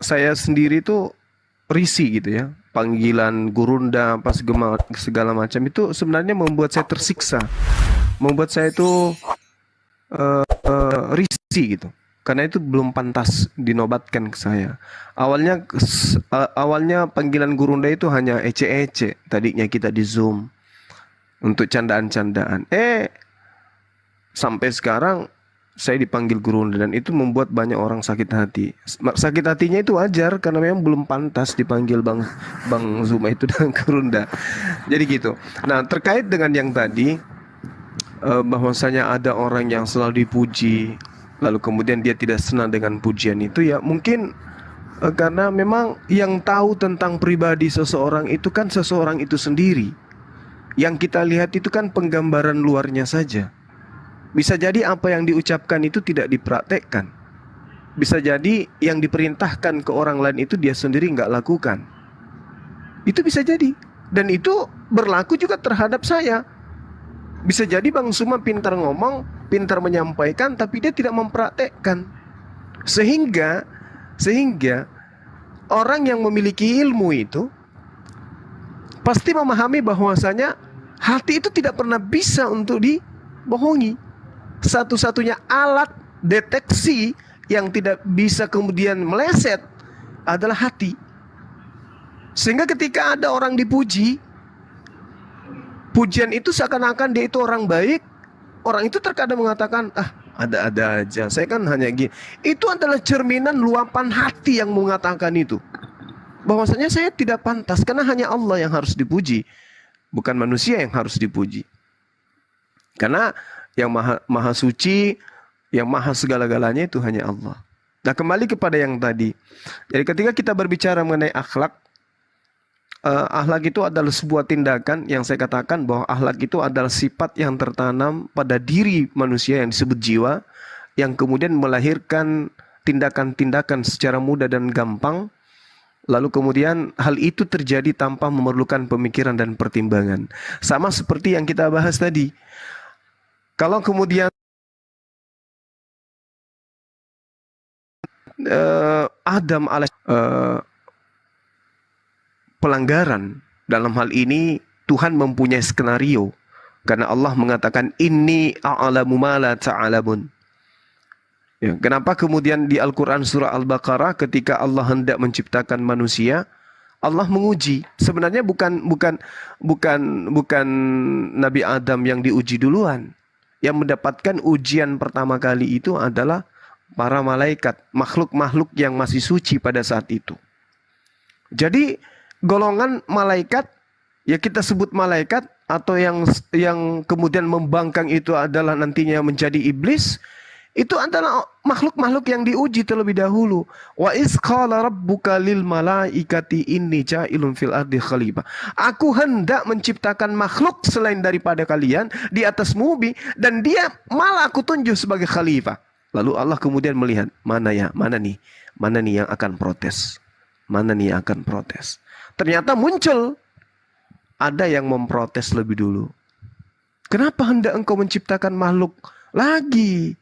saya sendiri tuh risih gitu ya. Panggilan gurunda apa segala macam itu sebenarnya membuat saya tersiksa, membuat saya itu risih gitu. Karena itu belum pantas dinobatkan ke saya. Awalnya panggilan gurunda itu hanya ece-ece. Tadinya kita di Zoom untuk candaan-candaan. Sampai sekarang saya dipanggil gurunda dan itu membuat banyak orang sakit hati. Sakit hatinya itu wajar karena memang belum pantas dipanggil Bang Zuma itu dan gurunda. Jadi gitu. Nah, terkait dengan yang tadi bahwasanya ada orang yang selalu dipuji lalu kemudian dia tidak senang dengan pujian itu, ya mungkin karena memang yang tahu tentang pribadi seseorang itu kan seseorang itu sendiri. Yang kita lihat itu kan penggambaran luarnya saja. Bisa jadi apa yang diucapkan itu tidak dipraktekkan. Bisa jadi yang diperintahkan ke orang lain itu dia sendiri nggak lakukan. Itu bisa jadi. Dan itu berlaku juga terhadap saya. Bisa jadi Bang Suma pintar ngomong, pintar menyampaikan, tapi dia tidak mempraktekkan. Sehingga orang yang memiliki ilmu itu pasti memahami bahwasanya hati itu tidak pernah bisa untuk dibohongi. Satu-satunya alat deteksi yang tidak bisa kemudian meleset adalah hati. Sehingga ketika ada orang dipuji, pujian itu seakan-akan dia itu orang baik. Orang itu terkadang mengatakan, ada-ada aja, saya kan hanya gini. Itu adalah cerminan luapan hati yang mengatakan itu, bahwasanya saya tidak pantas, karena hanya Allah yang harus dipuji, bukan manusia yang harus dipuji. Karena yang maha suci, yang maha segala-galanya itu hanya Allah. Nah, kembali kepada yang tadi. Jadi ketika kita berbicara mengenai akhlak, akhlak itu adalah sebuah tindakan yang saya katakan bahwa akhlak itu adalah sifat yang tertanam pada diri manusia yang disebut jiwa, yang kemudian melahirkan tindakan-tindakan secara mudah dan gampang. Lalu kemudian hal itu terjadi tanpa memerlukan pemikiran dan pertimbangan. Sama seperti yang kita bahas tadi. Kalau kemudian Adam pelanggaran, dalam hal ini Tuhan mempunyai skenario. Karena Allah mengatakan inni a'lamu ma la ta'lamun. Ya, kenapa kemudian di Al-Quran surah Al-Baqarah ketika Allah hendak menciptakan manusia, Allah menguji. Sebenarnya bukan Nabi Adam yang diuji duluan. Yang mendapatkan ujian pertama kali itu adalah para malaikat, makhluk-makhluk yang masih suci pada saat itu. Jadi golongan malaikat, ya kita sebut malaikat, atau yang kemudian membangkang itu adalah nantinya menjadi iblis. Itu adalah makhluk-makhluk yang diuji terlebih dahulu. Wa iz qala rabbuka lil malaikati inni ja'ilun fil ardi khalifah. Aku hendak menciptakan makhluk selain daripada kalian di atas bumi, dan dia malah aku tunjuk sebagai khalifah. Lalu Allah kemudian melihat, mana nih yang akan protes? Mana nih yang akan protes? Ternyata muncul ada yang memprotes lebih dulu. Kenapa hendak engkau menciptakan makhluk lagi?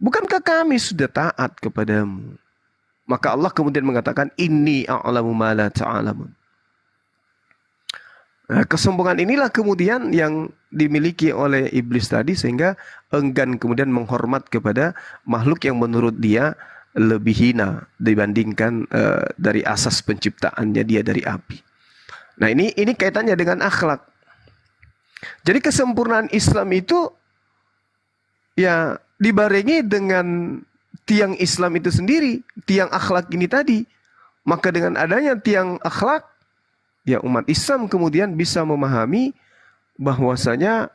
Bukankah kami sudah taat kepadamu? Maka Allah kemudian mengatakan, inni a'lamu ma la ta'lamun. Nah, kesombongan inilah kemudian yang dimiliki oleh iblis tadi, sehingga enggan kemudian menghormat kepada makhluk yang menurut dia lebih hina dibandingkan dari asas penciptaannya dia dari api. Nah, ini kaitannya dengan akhlak. Jadi kesempurnaan Islam itu ya dibarengi dengan tiang Islam itu sendiri, tiang akhlak ini tadi. Maka dengan adanya tiang akhlak, ya umat Islam kemudian bisa memahami bahwasanya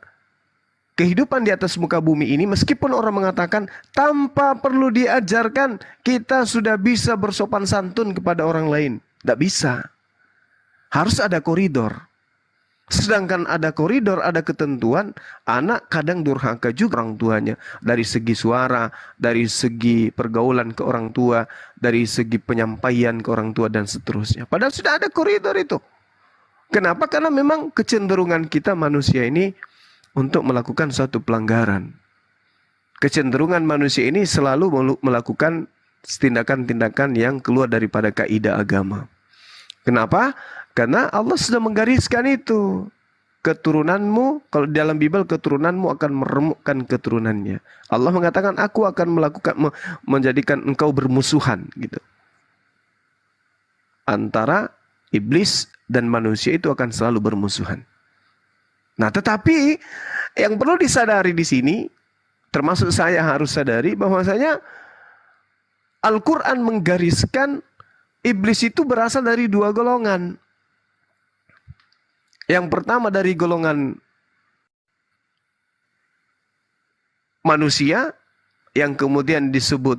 kehidupan di atas muka bumi ini, meskipun orang mengatakan tanpa perlu diajarkan kita sudah bisa bersopan santun kepada orang lain. Tidak bisa. Harus ada koridor. Sedangkan ada koridor, ada ketentuan, anak kadang durhaka juga orang tuanya. Dari segi suara, dari segi pergaulan ke orang tua, dari segi penyampaian ke orang tua, dan seterusnya. Padahal sudah ada koridor itu. Kenapa? Karena memang kecenderungan kita manusia ini untuk melakukan suatu pelanggaran. Kecenderungan manusia ini selalu melakukan tindakan-tindakan yang keluar daripada kaidah agama. Kenapa? Karena Allah sudah menggariskan itu. Keturunanmu, kalau dalam Bible keturunanmu akan meremukkan keturunannya. Allah mengatakan aku akan menjadikan engkau bermusuhan gitu. Antara iblis dan manusia itu akan selalu bermusuhan. Nah, tetapi yang perlu disadari di sini, termasuk saya harus sadari bahwasanya Al-Quran menggariskan iblis itu berasal dari dua golongan. Yang pertama dari golongan manusia, yang kemudian disebut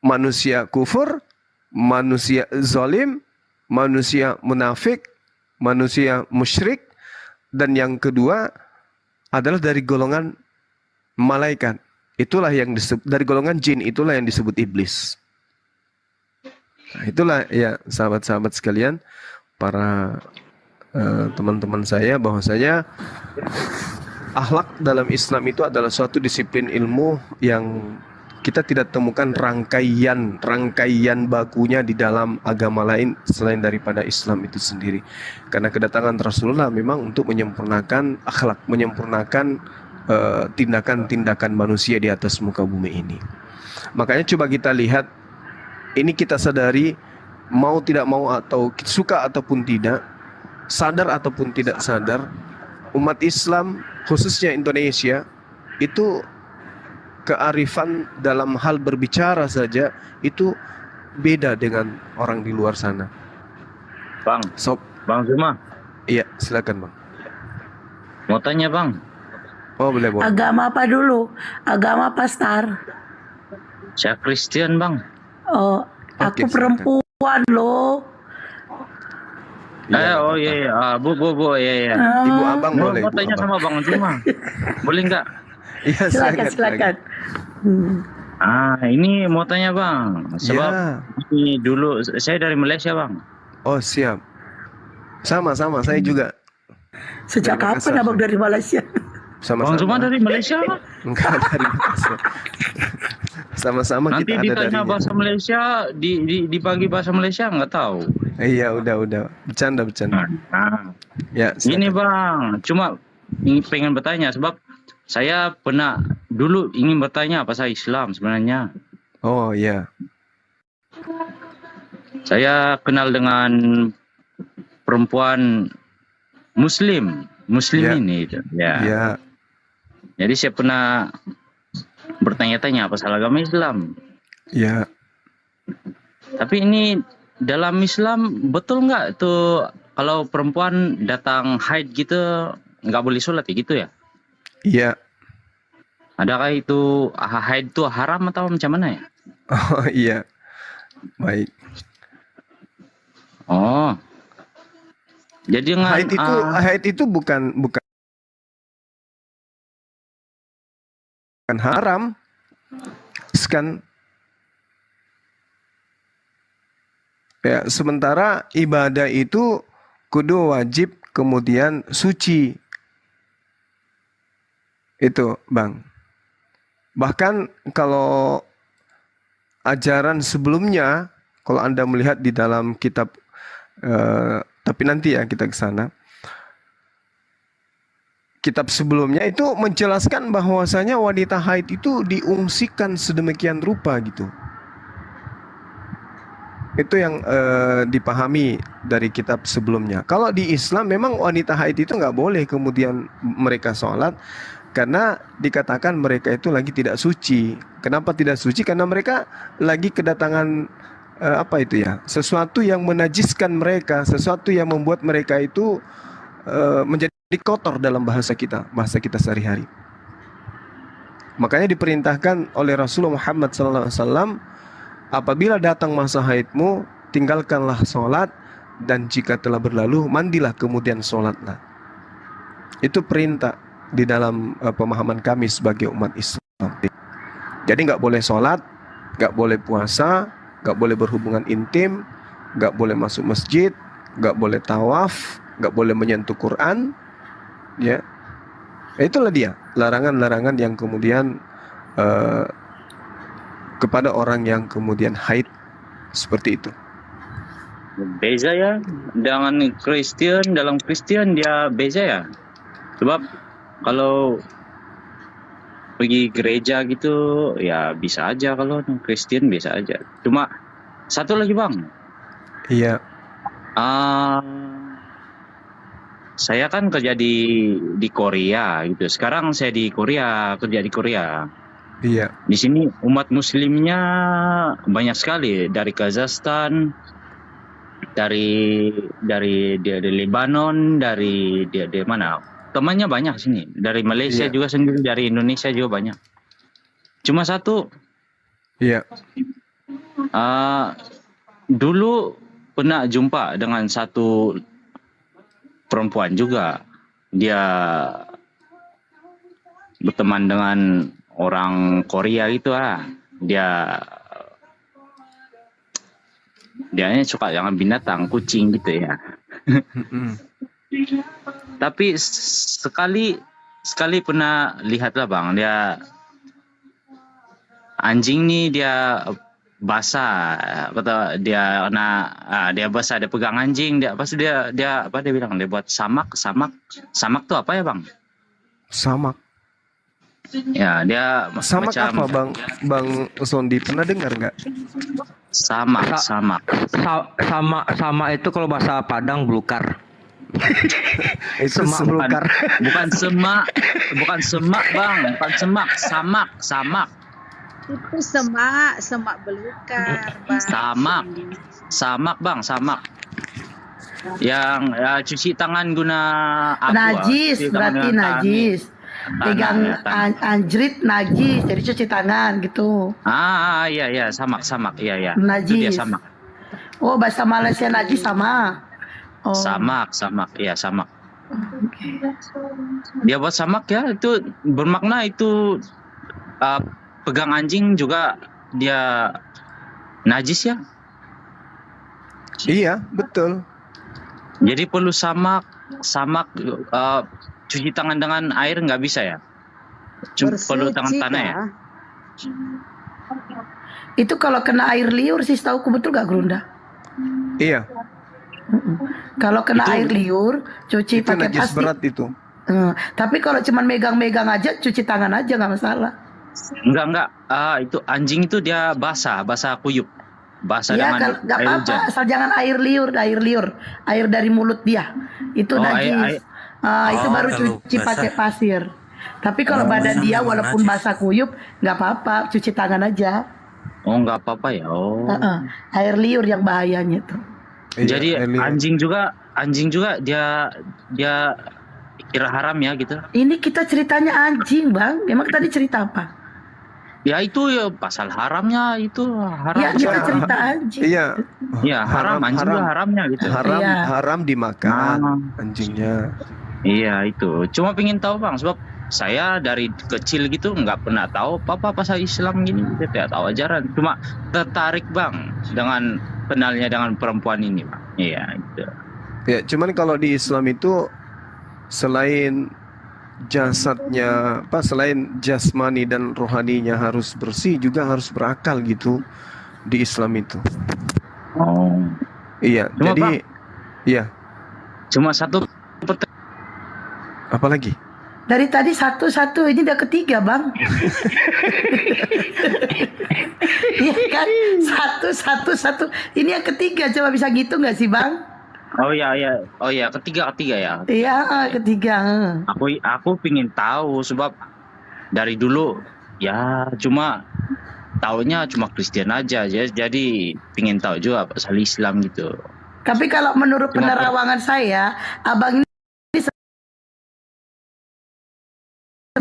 manusia kufur, manusia zalim, manusia munafik, manusia musyrik, dan yang kedua adalah dari golongan malaikat. Itulah yang disebut dari golongan jin, itulah yang disebut iblis. Nah, itulah ya sahabat-sahabat sekalian, para teman-teman saya, bahwasanya akhlak dalam Islam itu adalah suatu disiplin ilmu yang kita tidak temukan rangkaian bakunya di dalam agama lain selain daripada Islam itu sendiri. Karena kedatangan Rasulullah memang untuk menyempurnakan akhlak, menyempurnakan tindakan-tindakan manusia di atas muka bumi ini. Makanya coba kita lihat, ini kita sadari, mau tidak mau atau suka ataupun tidak, sadar ataupun tidak sadar, umat Islam khususnya Indonesia itu kearifan dalam hal berbicara saja itu beda dengan orang di luar sana. Bang, Bang Zuma. Iya, silakan Bang. Mau tanya Bang. Oh boleh. Agama apa dulu? Agama apa Star? Saya Kristen Bang. Oh, aku perempuan loh. Ya, oh iya, Bu, iya. Ibu abang boleh. Mau tanya sama Bang Zuma. Boleh nggak? Iya, silakan. Ini mau tanya Bang. Sebab ini dulu saya dari Malaysia Bang. Oh siap. Sama-sama, saya juga. Sejak kapan Abang dari Malaysia? Bang Zuma dari Malaysia? Enggak, dari Malaysia. Sama-sama nanti kita ada. Nanti ditanya bahasa Malaysia, dibagi bahasa Malaysia nggak tahu. Iya, udah. Bercanda. Ya, ini Bang, cuma pengen bertanya sebab saya pernah dulu ingin bertanya pasal Islam sebenarnya. Oh iya. Saya kenal dengan perempuan Muslim ini. Ya. Jadi saya pernah bertanya-tanya pasal agama Islam. Ya. Tapi ini dalam Islam betul nggak tuh kalau perempuan datang haid gitu nggak boleh sholat gitu ya? Iya. Adakah itu haid itu haram atau macam mana ya? Oh iya. Baik. Oh. Jadi haid itu bukan haram. Kan ya, sementara ibadah itu kudu wajib kemudian suci. Itu, Bang. Bahkan kalau ajaran sebelumnya, kalau Anda melihat di dalam kitab, tapi nanti ya kita ke sana. Kitab sebelumnya itu menjelaskan bahwasanya wanita haid itu diungsikan sedemikian rupa gitu. Itu yang dipahami dari kitab sebelumnya. Kalau di Islam memang wanita haid itu nggak boleh kemudian mereka sholat, karena dikatakan mereka itu lagi tidak suci. Kenapa tidak suci? Karena mereka lagi kedatangan sesuatu yang menajiskan mereka, sesuatu yang membuat mereka itu menjadi kotor dalam bahasa kita sehari-hari. Makanya diperintahkan oleh Rasulullah Muhammad SAW, apabila datang masa haidmu, tinggalkanlah sholat, dan jika telah berlalu, mandilah kemudian sholatlah. Itu perintah di dalam pemahaman kami sebagai umat Islam. Jadi nggak boleh sholat, nggak boleh puasa, nggak boleh berhubungan intim, nggak boleh masuk masjid, nggak boleh tawaf, nggak boleh menyentuh Quran. Ya, itulah dia larangan-larangan yang kemudian kepada orang yang kemudian haid seperti itu? Beza ya dengan Kristen. Dalam Kristen dia beza ya. Sebab kalau pergi gereja gitu ya bisa aja, kalau Kristen bisa aja. Cuma satu lagi bang, Iya, ah saya kan kerja di Korea gitu. Sekarang saya di Korea, kerja di Korea. iya, Di sini umat muslimnya banyak sekali, dari Kazakhstan, dari Lebanon, dari mana? Temannya banyak sini. Dari Malaysia iya, juga sendiri, dari Indonesia juga banyak. Cuma satu, iya, ah, dulu pernah jumpa dengan satu perempuan juga. Dia berteman dengan orang Korea gitu ah. Dia suka dengan binatang, kucing gitu ya. mm-mm, Tapi sekali pernah lihat lah bang, dia anjing nih dia basah, kata dia dia basah, dia pegang anjing, dia pasti dia apa dia bilang, dia buat samak tuh apa ya bang? samak. Ya dia Samak macam apa Bang Sondi, pernah dengar nggak? samak. Sama itu kalau bahasa Padang belukar. Itu Semak belukar. Bukan semak bang, bukan semak, samak. Itu semak belukar, Bang. Samak bang, samak. Yang cuci tangan guna apa? Najis, Cuci tangan berarti guna najis. Pegang anjrit najis, jadi cuci tangan gitu. Iya, samak, iya. Itu dia Najis. samak. Oh, bahasa Malaysia najis sama. Oh. Samak, iya samak. Dia buat samak ya, itu bermakna itu pegang anjing juga dia najis ya. Iya, betul. Jadi perlu samak cuci tangan dengan air nggak bisa ya? Perlu tangan tanah ya? Itu kalau kena air liur sih, setahuku betul gak Gerunda? Iya, Kalau kena air liur, cuci itu pakai najis plastik. berat itu. Tapi kalau cuman megang-megang aja, cuci tangan aja nggak masalah. Enggak. Itu anjing itu dia basah kuyup. Basah Ya, dengan nggak air apa-apa, hujan. asal jangan air liur, air dari mulut dia, itu najis. Itu baru cuci pakai pasir. Tapi kalau badan dia walaupun basah kuyup, nggak apa-apa, cuci tangan aja. Oh, nggak apa-apa ya. Oh. Air liur yang bahayanya tuh. Iya, Jadi Eli. anjing juga dia kira haram ya gitu. Ini kita ceritanya anjing, Bang. Emang tadi cerita apa? Ya itu ya pasal haramnya itu haram. Ya, kita cerita anjing. Iya. Ya haram, anjing juga haramnya gitu. Iya. Haram dimakan anjingnya. Iya itu. Cuma pengen tahu bang, sebab saya dari kecil gitu nggak pernah tahu apa pasal Islam gini, tidak tahu ajaran. Cuma tertarik bang dengan kenalnya dengan perempuan ini bang. Iya itu. Ya, cuman kalau di Islam itu selain jasadnya selain jasmani dan rohaninya harus bersih, juga harus berakal gitu di Islam itu. Oh. Iya, Cuma, jadi Bang, iya, cuma satu apa lagi? Dari tadi satu-satu, ini udah ketiga, Bang. Iya kan? Satu. Ini yang ketiga, coba bisa gitu nggak sih, Bang? Oh ya, ketiga ya. Iya, ketiga. Aku pingin tahu sebab dari dulu ya cuma taunya cuma Kristen aja, jadi pingin tahu juga pasal Islam gitu. Tapi kalau menurut penerawangan saya, abang ini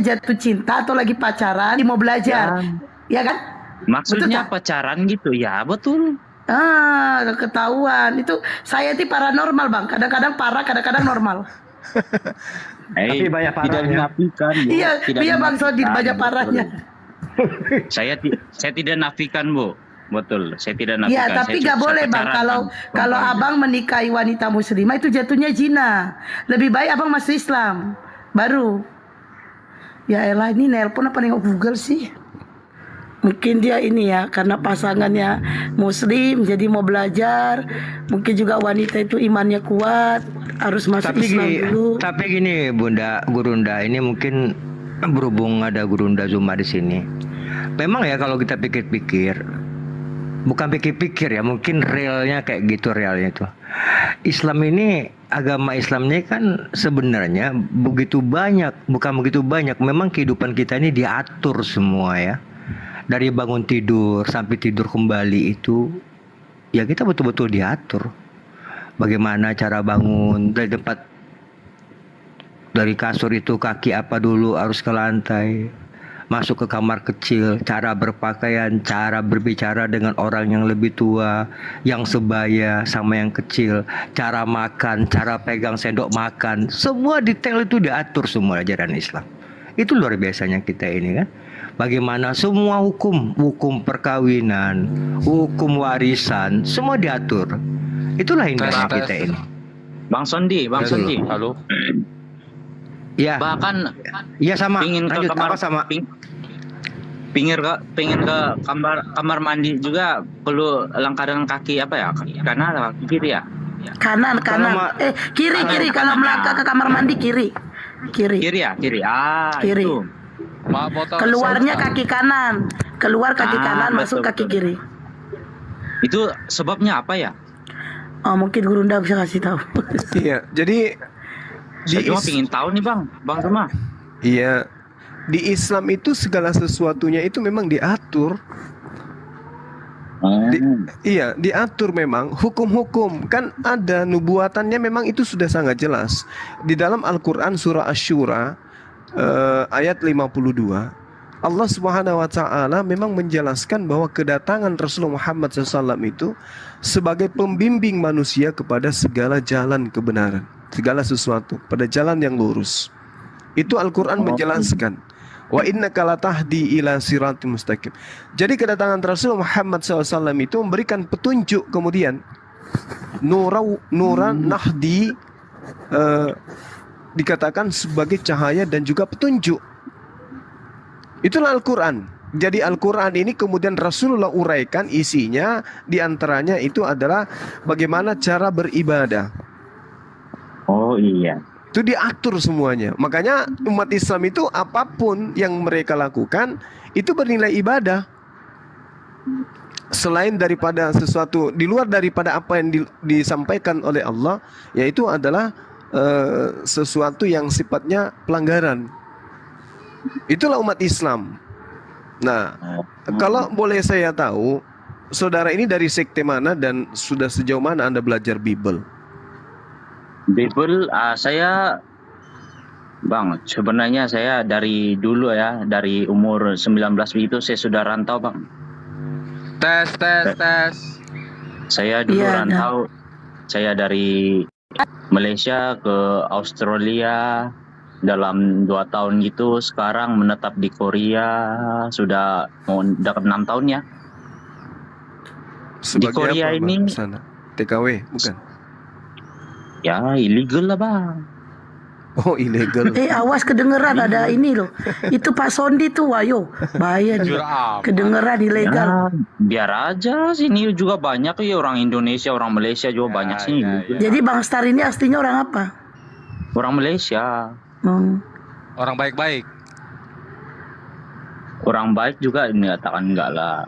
jatuh cinta atau lagi pacaran, mau belajar, ya kan? Maksudnya Betul, pacaran gitu ya, betul. Ketahuan itu. Saya itu paranormal, Bang. Kadang-kadang parah, kadang-kadang normal. Tapi banyak Tidak parahnya. dinafikan, Bu. Iya, Tidak iya Bang Sodir, dinafikan, banyak betul. parahnya. Saya tidak nafikan, Bu. Betul, saya tidak nafikan. Iya, tapi Saya nggak boleh, Bang. pacaran Kalau dengan kalau perempuan abang menikahi wanita muslimah itu jatuhnya zina. Lebih baik abang masuk Islam, baru. Ya elah, ini nelpon apa nengok Google sih? Mungkin dia ini ya, karena pasangannya Muslim, jadi mau belajar. Mungkin juga wanita itu imannya kuat, harus masuk Islam dulu. Tapi gini, Bunda Gurunda, ini mungkin berhubung ada Gurunda Zuma di sini. Memang ya kalau kita pikir-pikir, bukan pikir-pikir ya, mungkin realnya kayak gitu realnya tuh. Islam ini, agama Islamnya kan sebenarnya bukan begitu banyak. Memang kehidupan kita ini diatur semua ya. Dari bangun tidur sampai tidur kembali itu ya kita betul-betul diatur. Bagaimana cara bangun dari kasur itu, kaki apa dulu harus ke lantai, masuk ke kamar kecil, cara berpakaian, cara berbicara dengan orang yang lebih tua, yang sebaya sama yang kecil, cara makan, cara pegang sendok makan, semua detail itu diatur semua ajaran Islam. Itu luar biasanya kita ini kan. Bagaimana semua hukum perkawinan, hukum warisan, semua diatur. Itulah indahnya kita ini. Bang Sondi. Halo. Ya. Bahkan ya sama. Pingin ke Lanjut, kamar apa sama? Pingin ke kamar mandi juga perlu langkah dengan kaki apa ya? Kanan atau kiri ya? Kanan. Kiri. Kalau melangkah ke kamar mandi kiri. Kiri ya? Kiri. Kiri. Itu. Keluarnya kaki kanan. Keluar kaki kanan, masuk kaki kiri. Itu sebabnya apa ya? Oh, mungkin Gurunda bisa kasih tahu. Iya, jadi Saya cuma pingin tahu nih Bang Roma. Iya, di Islam itu segala sesuatunya itu memang diatur. Iya, diatur memang. Hukum-hukum kan ada, nubuatannya memang itu sudah sangat jelas. Di dalam Al-Quran surah Asy-Syura ayat 52, Allah Subhanahu wa taala memang menjelaskan bahwa kedatangan Rasulullah Muhammad SAW itu sebagai pembimbing manusia kepada segala jalan kebenaran, segala sesuatu pada jalan yang lurus. Itu Al-Quran menjelaskan. Wa innaka latahdi ila siratim mustaqim. Jadi kedatangan Rasulullah Muhammad SAW itu memberikan petunjuk, kemudian nuran nahdi dikatakan sebagai cahaya dan juga petunjuk. Itulah Al-Quran. Jadi Al-Quran ini kemudian Rasulullah uraikan isinya, diantaranya itu adalah bagaimana cara beribadah. Oh iya. Itu diatur semuanya. Makanya umat Islam itu apapun yang mereka lakukan itu bernilai ibadah. Selain daripada sesuatu di luar daripada apa yang disampaikan oleh Allah, yaitu adalah sesuatu yang sifatnya pelanggaran. Itulah umat Islam. Nah, kalau boleh saya tahu, saudara ini dari sekte mana dan sudah sejauh mana Anda belajar Bible? Bible, saya Bang, sebenarnya saya dari dulu ya, dari umur 19 itu saya sudah rantau Bang. Tes. Saya dulu rantau, saya dari Malaysia ke Australia dalam 2 tahun gitu. Sekarang menetap di Korea sudah mau dekat 6 tahun ya. Sebagai di Korea apa, ini Bang, sana? TKW bukan? Ya illegal lah Bang. Oh, ilegal. Awas kedengeran ada ini loh. Itu Pak Sondi tuh, wayo bahaya nih. Kedengeran ilegal. Ya, biar aja, sini juga banyak ya orang Indonesia, orang Malaysia juga banyak sini. Jadi Bang Star ini aslinya orang apa? Orang Malaysia. Orang baik-baik. Orang baik juga dikatakan enggak lah.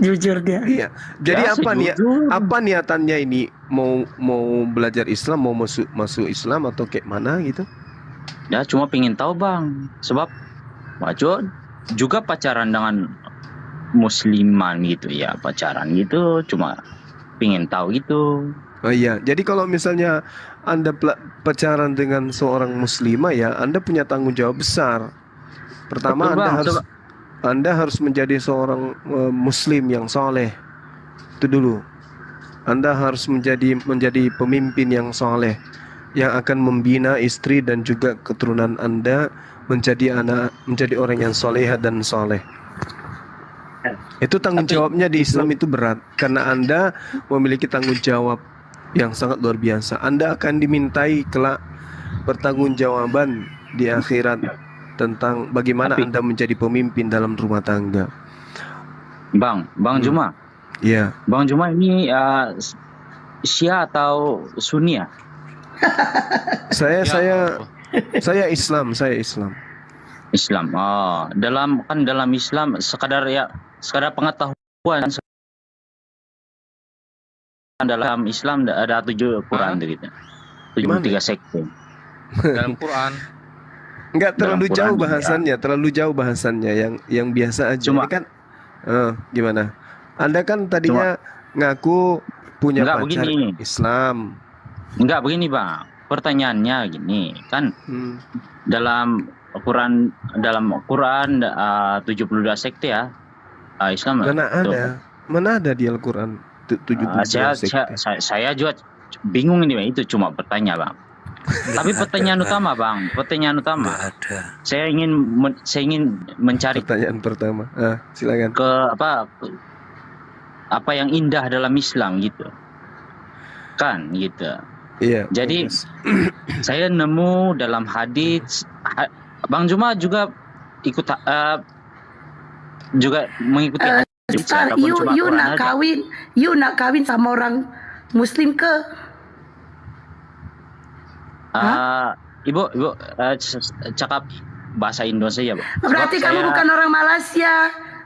Jujur dia. Iya. Jadi Ya, apa niatannya ini, mau belajar Islam, mau masuk Islam atau kayak mana gitu? Ya cuma pingin tahu Bang, sebab Wajo juga pacaran dengan musliman gitu ya, pacaran gitu, cuma pingin tahu gitu. Oh iya, jadi kalau misalnya Anda pacaran dengan seorang muslimah ya, Anda punya tanggung jawab besar. Pertama, Betul, Anda harus menjadi seorang muslim yang soleh. Itu dulu. Anda harus menjadi pemimpin yang soleh, yang akan membina istri dan juga keturunan Anda menjadi orang yang soleha dan soleh. Itu tanggung jawabnya di Islam itu berat, karena Anda memiliki tanggung jawab yang sangat luar biasa. Anda akan dimintai kelak pertanggungjawaban di akhirat tentang bagaimana Tapi- Anda menjadi pemimpin dalam rumah tangga. Bang Juma. Iya. Bang Juma ini Syiah atau Sunni ya? Saya Ya, saya Allah. saya Islam. Islam. Oh, dalam Islam sekadar pengetahuan, dalam Islam ada 7 Quran gitu. Gimana? 73 sekte. Dalam Quran. Enggak terlalu Dalam jauh Quran, bahasannya, yang biasa aja. Cuma- Ini kan gimana? Anda kan tadinya ngaku punya Enggak, pacar begini. Islam. Enggak begini, Bang. Pertanyaannya gini, kan Hmm. dalam Quran 72 sekte ya. Islam. Mana ada di Al-Qur'an 72 sekte. Saya juga bingung ini, Bang. Itu cuma bertanya, Bang. Tapi pertanyaan utama, Bang. Pertanyaan utama. Nggak ada. Saya ingin mencari Pertanyaan pertama. Silakan. apa yang indah dalam Islam gitu. Kan gitu. Iya. Jadi bagus. saya nemu dalam hadis Bang Juma juga ikut juga mengikuti hadis Star, ataupun you cuma you Quran nak aja? kawin sama orang Muslim ke? Ibu cakap bahasa Indonesia ya, Bu. Berarti Sebab kamu saya- bukan orang Malaysia.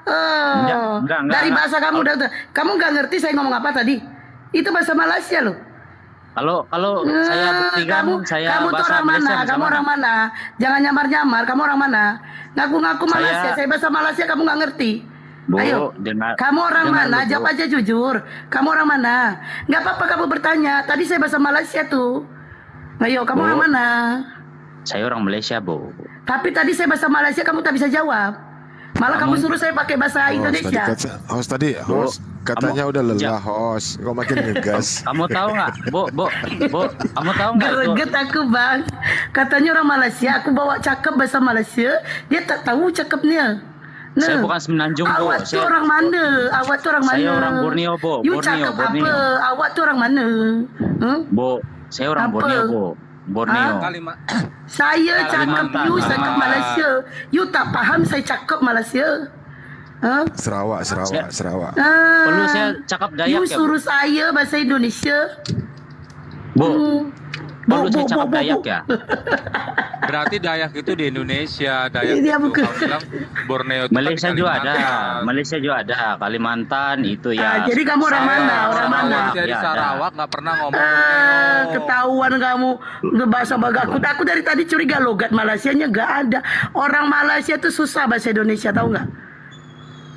Enggak. Dari bahasa kamu kamu nggak ngerti saya ngomong apa tadi? Itu bahasa Malaysia loh. Kalau saya buktikan saya kamu tuh bahasa orang Malaysia mana? bahasa Kamu mana? orang mana? Jangan nyamar-nyamar. Kamu orang mana? Ngaku-ngaku Saya- Malaysia. Saya bahasa Malaysia kamu nggak ngerti. Bu, Ayo, dengar- kamu orang dengar mana? dulu, Bu. Jawab aja jujur. Kamu orang mana? Nggak apa-apa kamu bertanya. Tadi saya bahasa Malaysia tuh. Ayo, kamu Bu. orang mana? Saya orang Malaysia, Bu. Tapi tadi saya bahasa Malaysia kamu tak bisa jawab. Malah kamu suruh saya pakai bahasa Indonesia. Host katanya udah lelah host, kok makin ngegas. Kamu tahu nggak, Bu, kamu tahu nggak itu? Greget aku bang. Katanya orang Malaysia. Aku bawa cakap bahasa Malaysia. Dia tak tahu cakapnya. Saya bukan Semenanjung, Bu. Awak tu orang mana? Awak tu orang mana? Saya orang Borneo, Bu. You Borneo, cakap Borneo. apa? Awak tu orang mana? Bu, saya orang Apa? Borneo, Bu. Borneo. Saya cakap Kalimantan. you cakap Malaysia. You tak faham saya cakap Malaysia. Sarawak. Perlu saya cakap Dayak You ya, Bu? suruh saya bahasa Indonesia. Bu, perlu Bu, saya Bu, cakap Bu, Bu. Dayak ya? Berarti Dayak itu di Indonesia, Dayak Dia itu bukan. kalau bilang Borneo itu Malaysia kan di juga ada, Kalimantan. Malaysia juga ada, Kalimantan itu ya. Jadi kamu orang mana? Orang mana? Saya di Ya, ada. Sarawak nggak pernah ngomong Borneo. Ketahuan kamu bahasa bagaku. Aku dari tadi curiga logat Malaysianya nggak ada. Orang Malaysia tuh susah bahasa Indonesia tahu nggak?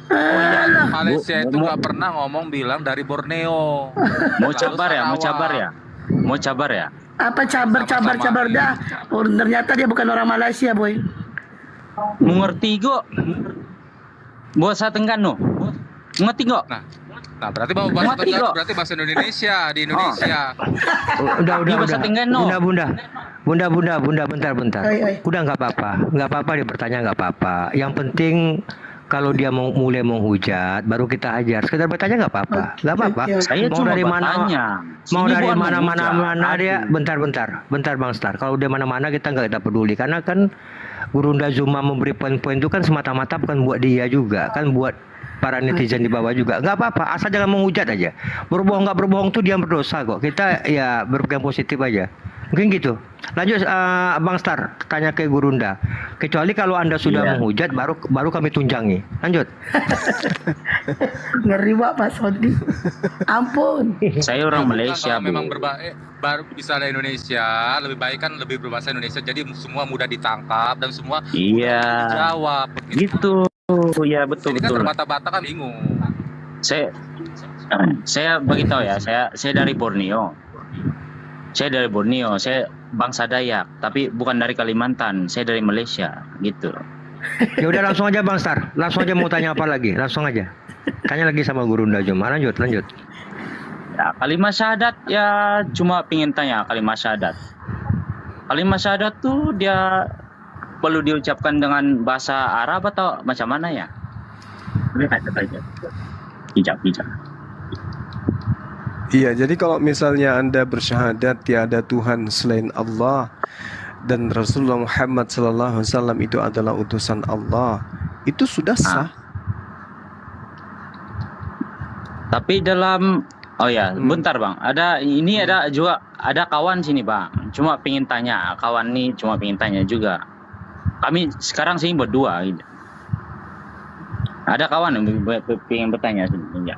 Alah. Malaysia itu Bu- nggak pernah ngomong bilang dari Borneo. Mau Lalu cabar ya, mau Sarawak. cabar ya, mau cabar ya. Apa cabar dah. Oh, ternyata dia bukan orang Malaysia boy. Mengerti go? Buat saya Tengganu. Mengerti go? Nah, berarti bahasa Mati Tengganu kok. berarti bahasa Indonesia di Indonesia. Udah, Dia bahasa Tengganu. Bunda, bentar. Oi. Udah nggak apa-apa dia bertanya nggak apa-apa. Yang penting kalau dia mau mulai menghujat, baru kita ajar. Sekedar bertanya nggak apa-apa, nggak apa-apa. Saya Mau cuma dari bertanya. Mau Ini dari bukan mana-mana menghujat. dia, bentar Bang Star. Kalau dia mana-mana kita nggak peduli, karena kan Gurunda Zuma memberi poin-poin itu kan semata-mata bukan buat dia juga, kan buat para netizen di bawah juga. Nggak apa-apa, asal jangan menghujat aja. Berbohong nggak berbohong tuh dia berdosa kok. Kita ya berpegang positif aja. Mungkin gitu. Lanjut Bang Star, tanya ke Gurunda. Kecuali kalau Anda sudah Iya. menghujat baru kami tunjangi. Lanjut. Ngeri Pak Sodi. Ampun. Saya orang Bukan, Malaysia, kalau Bu. memang baru bisa ada Indonesia, lebih baik kan lebih berbahasa Indonesia. Jadi semua mudah ditangkap dan semua Iya. mudah dijawab. Gitu. Ya betul Jadi kan betul. terbata-bata kan bingung. Saya beritahu ya, saya dari Borneo. Saya bangsa Dayak, tapi bukan dari Kalimantan. Saya dari Malaysia, gitu. Ya udah langsung aja Bang Star. Langsung aja mau tanya apa lagi? Langsung aja. Tanya lagi sama Gurunda Zuma. Lanjut. Ya, kalimat syahadat ya cuma pingin tanya kalimat syahadat. Kalimat syahadat tuh dia perlu diucapkan dengan bahasa Arab atau macam mana ya? Hijab. Iya, jadi kalau misalnya Anda bersyahadat tiada Tuhan selain Allah dan Rasulullah Muhammad SAW itu adalah utusan Allah, itu sudah sah. Tapi dalam bentar Bang. Ada juga ada kawan sini Bang. Cuma pengen tanya, kawan nih cuma pengen tanya juga. Kami sekarang sini berdua gitu. Ada kawan yang pengen bertanya sebenarnya.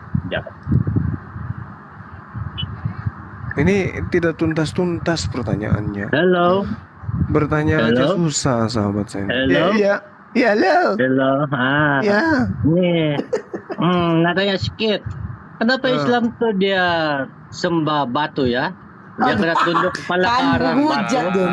Ini tidak tuntas-tuntas pertanyaannya. Halo. Bertanya aja Halo? susah, sahabat saya. Halo? Iya. Iya, halo. Halo. Ya. Nih. Nak tanya sedikit. Kenapa Islam tuh dia sembah batu ya? Dia kena tunduk kepala ke arah Kan batu. hujat dia.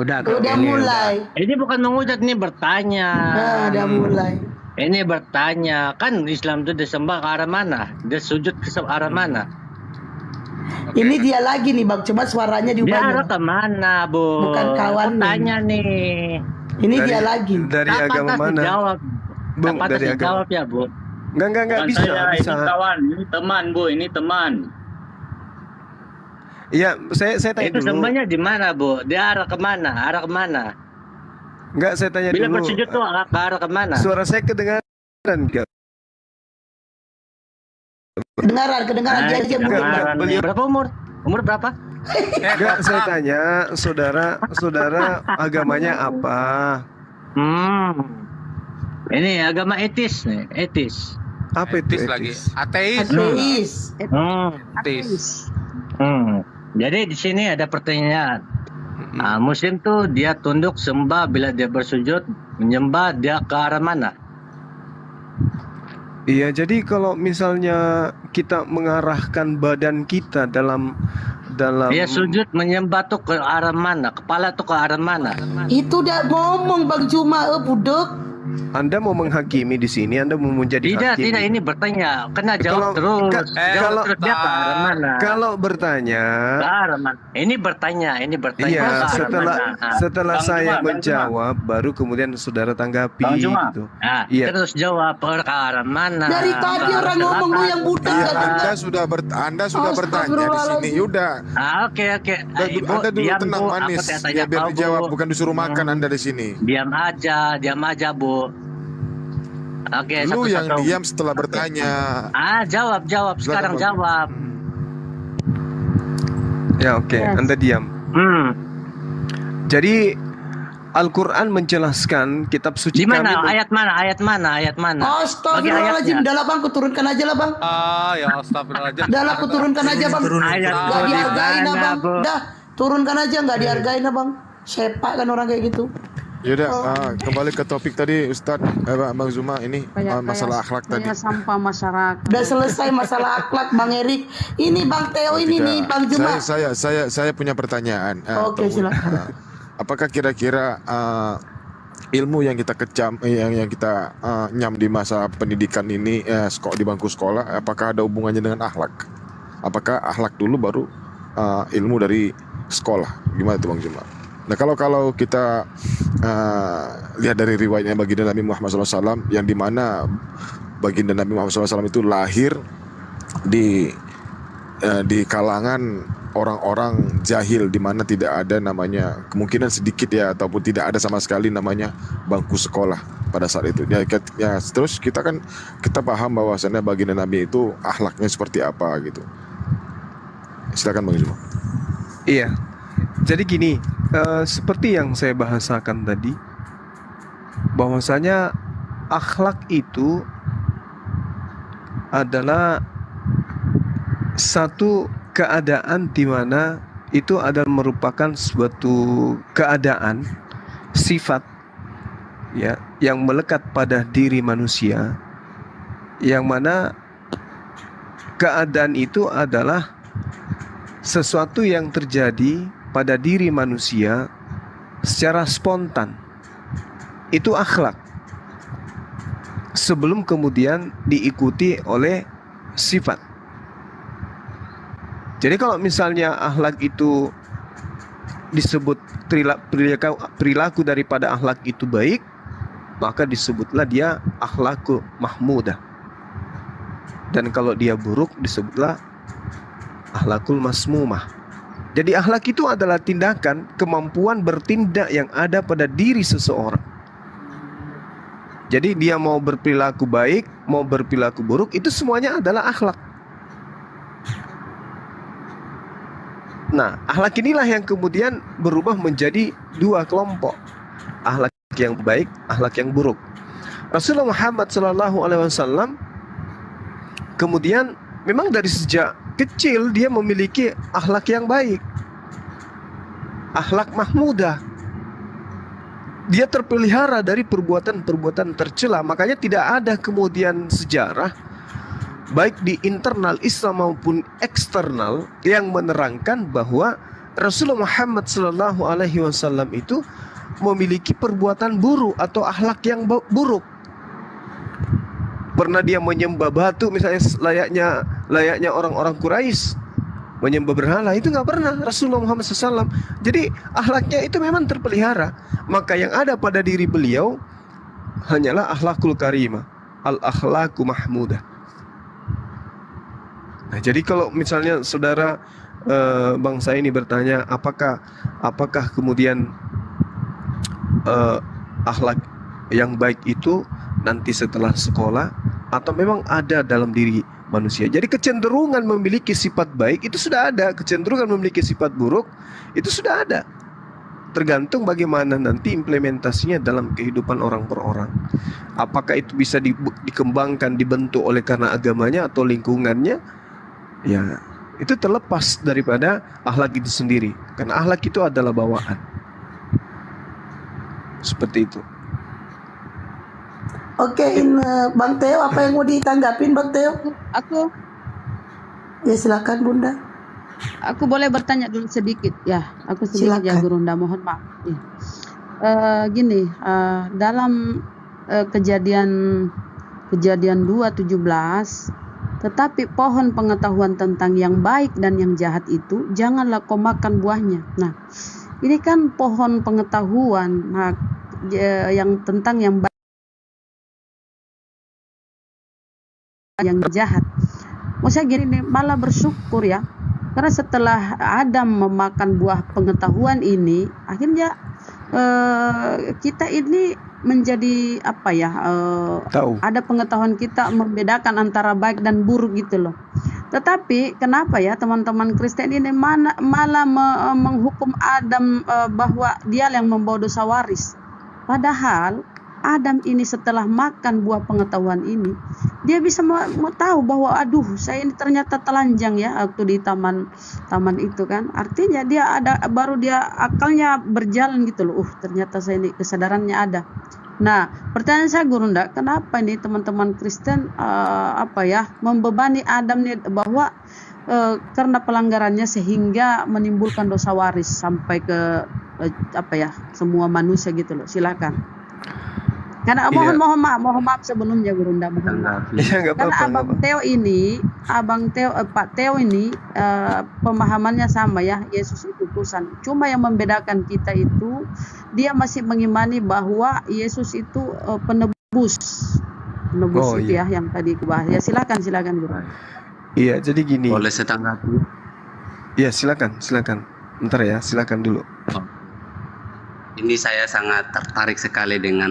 Udah kok Udah ini, mulai. Ini bukan menghujat, ini bertanya. Nah, udah mulai. Ini bertanya, kan Islam itu disembah ke arah mana? Dia sujud ke arah mana? Ini dia lagi nih Bang, coba suaranya Dia arah diubah. ke mana, Bu? Bukan kawan nih. Tanya nih. Ini dia lagi. Dari Tak agama pantas mana? dijawab. Bung, Tak pantas dari agama. dijawab ya, Bu. Enggak Bukan bisa, saya, bisa. ini kawan, ini teman, Bu, ini teman. Iya, saya tanya Itu dulu. sembahnya di mana, Bu? Dia arah ke mana? Arah ke mana? Enggak, saya tanya Bila dulu. bersujud tuh ke arah ke mana? Suara saya kedengaran enggak? Kedengaran dia aja Enggak, Bang. enggak. Beliau- Berapa umur? Umur berapa? Enggak, saya tanya, saudara agamanya apa? Ini agama etis nih, etis. Apa itu Etis lagi. etis? Ateis. Ateis. Ateis. Jadi di sini ada pertanyaan. Muslim tuh dia tunduk sembah bila dia bersujud menyembah dia ke arah mana? Iya, jadi kalau misalnya kita mengarahkan badan kita dalam Dia sujud menyembah tuh ke arah mana? Kepala tuh ke arah mana? Itu udah ngomong Bang Juma, budek. Anda mau menghakimi di sini, Anda mau menjadi Tidak, hakim. ini bertanya. Kena jawab Kalau- terus. Jawab kalau- terus dia ke arah mana? Kalau bertanya, Ke arah mana? Ini bertanya. Ke iya, arah setelah mana? setelah Bang saya Juma, Bang menjawab, baru kemudian saudara tanggapi Bang Juma. gitu. Nah, Iya. terus jawab ke arah mana? Dari tadi Ke arah orang ngomong lu selatan. yang budak Iya, gak dengar. Anda sudah bertanya di sini. Astagfirullahaladzim. Yaudah, Oke. Ibu, Anda dulu diam, tenang Bu. manis. Aku tanya Ya biar kau, dijawab, Bu. bukan disuruh makan Anda di sini. Diam aja, Bu. Oke, Lu yang satu-satu. diam setelah bertanya. Jawab. Sekarang Bang. jawab. Ya, oke, Anda diam. Jadi Al-Quran menjelaskan kitab suci Di mana? kami Ayat mana? Astagfirullahaladzim, udah lah Bang, kuturunkan aja lah Bang. Ya astagfirullahaladzim. Udah lah, kuturunkan aja Bang. Ayat Gak di dihargain mana, Bang. Bu? Udah, turunkan aja, gak dihargain Bang. Sepak kan orang kayak gitu. Yaudah, kembali ke topik tadi Ustadz, Bang Zuma ini masalah akhlak tadi. Kayak sampah masyarakat. Udah selesai masalah akhlak Bang Erik. Ini Bang Theo ini Tidak. nih Bang Juma. Saya punya pertanyaan. Oke, silakan. Apakah kira-kira ilmu yang kita yang kita nyam di masa pendidikan ini di bangku sekolah, apakah ada hubungannya dengan akhlak? Apakah akhlak dulu baru ilmu dari sekolah? Gimana itu Bang Juma? Nah kalau kita lihat dari riwayatnya baginda Nabi Muhammad SAW, yang dimana baginda Nabi Muhammad SAW itu lahir di kalangan orang-orang jahil, di mana tidak ada namanya, kemungkinan sedikit ya, ataupun tidak ada sama sekali namanya bangku sekolah pada saat itu. Ya, terus kita paham bahwasannya baginda Nabi itu akhlaknya seperti apa gitu. Silakan Bang Juma. Iya. Jadi gini, seperti yang saya bahasakan tadi, bahwasanya akhlak itu adalah satu keadaan di mana itu adalah merupakan suatu keadaan, sifat ya, yang melekat pada diri manusia, yang mana keadaan itu adalah sesuatu yang terjadi pada diri manusia secara spontan. Itu akhlak, sebelum kemudian diikuti oleh sifat. Jadi kalau misalnya akhlak itu disebut perilaku daripada akhlak itu baik, maka disebutlah dia akhlaku mahmudah. Dan kalau dia buruk disebutlah akhlakul masmumah. Jadi akhlak itu adalah tindakan, kemampuan bertindak yang ada pada diri seseorang. Jadi dia mau berperilaku baik, mau berperilaku buruk, itu semuanya adalah akhlak. Nah, akhlak inilah yang kemudian berubah menjadi dua kelompok. Akhlak yang baik, akhlak yang buruk. Rasulullah Muhammad SAW kemudian memang dari sejak kecil dia memiliki akhlak yang baik, akhlak mahmudah. Dia terpelihara dari perbuatan-perbuatan tercela. Makanya tidak ada kemudian sejarah baik di internal Islam maupun eksternal yang menerangkan bahwa Rasulullah Muhammad SAW itu memiliki perbuatan buruk atau akhlak yang buruk. Pernah dia menyembah batu misalnya layaknya orang-orang Quraisy menyembah berhala, itu nggak pernah Rasulullah Muhammad SAW. Jadi akhlaknya itu memang terpelihara. Maka yang ada pada diri beliau hanyalah akhlakul karimah, al-akhlaku mahmudah. Nah, jadi kalau misalnya saudara bangsa ini bertanya apakah kemudian akhlak yang baik itu nanti setelah sekolah atau memang ada dalam diri manusia. Jadi kecenderungan memiliki sifat baik itu sudah ada, kecenderungan memiliki sifat buruk itu sudah ada. Tergantung bagaimana nanti implementasinya dalam kehidupan orang per orang. Apakah itu bisa dikembangkan, dibentuk oleh karena agamanya atau lingkungannya? Ya, itu terlepas daripada akhlak itu sendiri. Karena akhlak itu adalah bawaan. Seperti itu. Oke, Bang Teo, apa yang mau ditanggapin Bang Teo? Aku Ya silakan Bunda. aku boleh bertanya dulu sedikit ya. Aku sedikit ya Silakan. Gurunda, mohon maaf. Gini, dalam kejadian 2:17, tetapi pohon pengetahuan tentang yang baik dan yang jahat itu janganlah kau makan buahnya. Nah, ini kan pohon pengetahuan, nah, yang tentang yang baik yang jahat. Maksudnya gini nih, malah bersyukur ya, karena setelah Adam memakan buah pengetahuan ini, akhirnya kita ini menjadi apa ya, Tahu. ada pengetahuan kita membedakan antara baik dan buruk gitu loh. Tetapi kenapa ya teman-teman Kristen ini malah menghukum Adam bahwa dia yang membawa dosa waris. Padahal Adam ini setelah makan buah pengetahuan ini, dia bisa mau tahu bahwa aduh, saya ini ternyata telanjang ya waktu di taman itu kan. Artinya dia baru dia akalnya berjalan gitu loh. Ternyata saya ini kesadarannya ada. Nah, pertanyaan saya Gurunda, kenapa ini teman-teman Kristen membebani Adam nih bahwa karena pelanggarannya sehingga menimbulkan dosa waris sampai ke semua manusia gitu loh. Silakan. Karena mohon maaf sebelumnya Gurunda, mohon maaf. Iya, nggak Karena apa-apa. Pak Teo ini pemahamannya sama ya, Yesus itu utusan. Cuma yang membedakan kita itu dia masih mengimani bahwa Yesus itu penebus Oh, itu iya. ya yang tadi dibahas. Ya silakan Gurunda. Iya, jadi gini. Boleh saya tanggapi? Iya, silakan. Bentar ya, silakan dulu. Ini saya sangat tertarik sekali dengan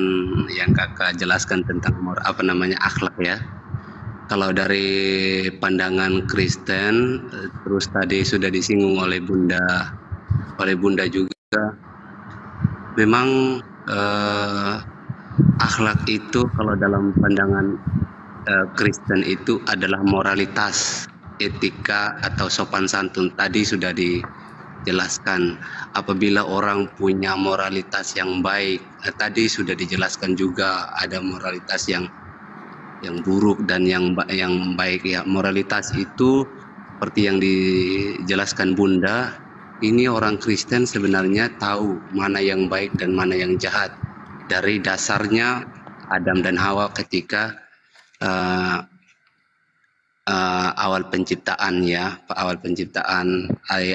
yang kakak jelaskan tentang akhlak ya. Kalau dari pandangan Kristen, terus tadi sudah disinggung oleh Bunda juga, memang akhlak itu kalau dalam pandangan Kristen itu adalah moralitas, etika atau sopan santun. Tadi sudah dijelaskan. Apabila orang punya moralitas yang baik, tadi sudah dijelaskan juga ada moralitas yang buruk dan yang baik ya. Moralitas itu seperti yang dijelaskan Bunda, ini orang Kristen sebenarnya tahu mana yang baik dan mana yang jahat. Dari dasarnya Adam dan Hawa ketika awal penciptaan ya,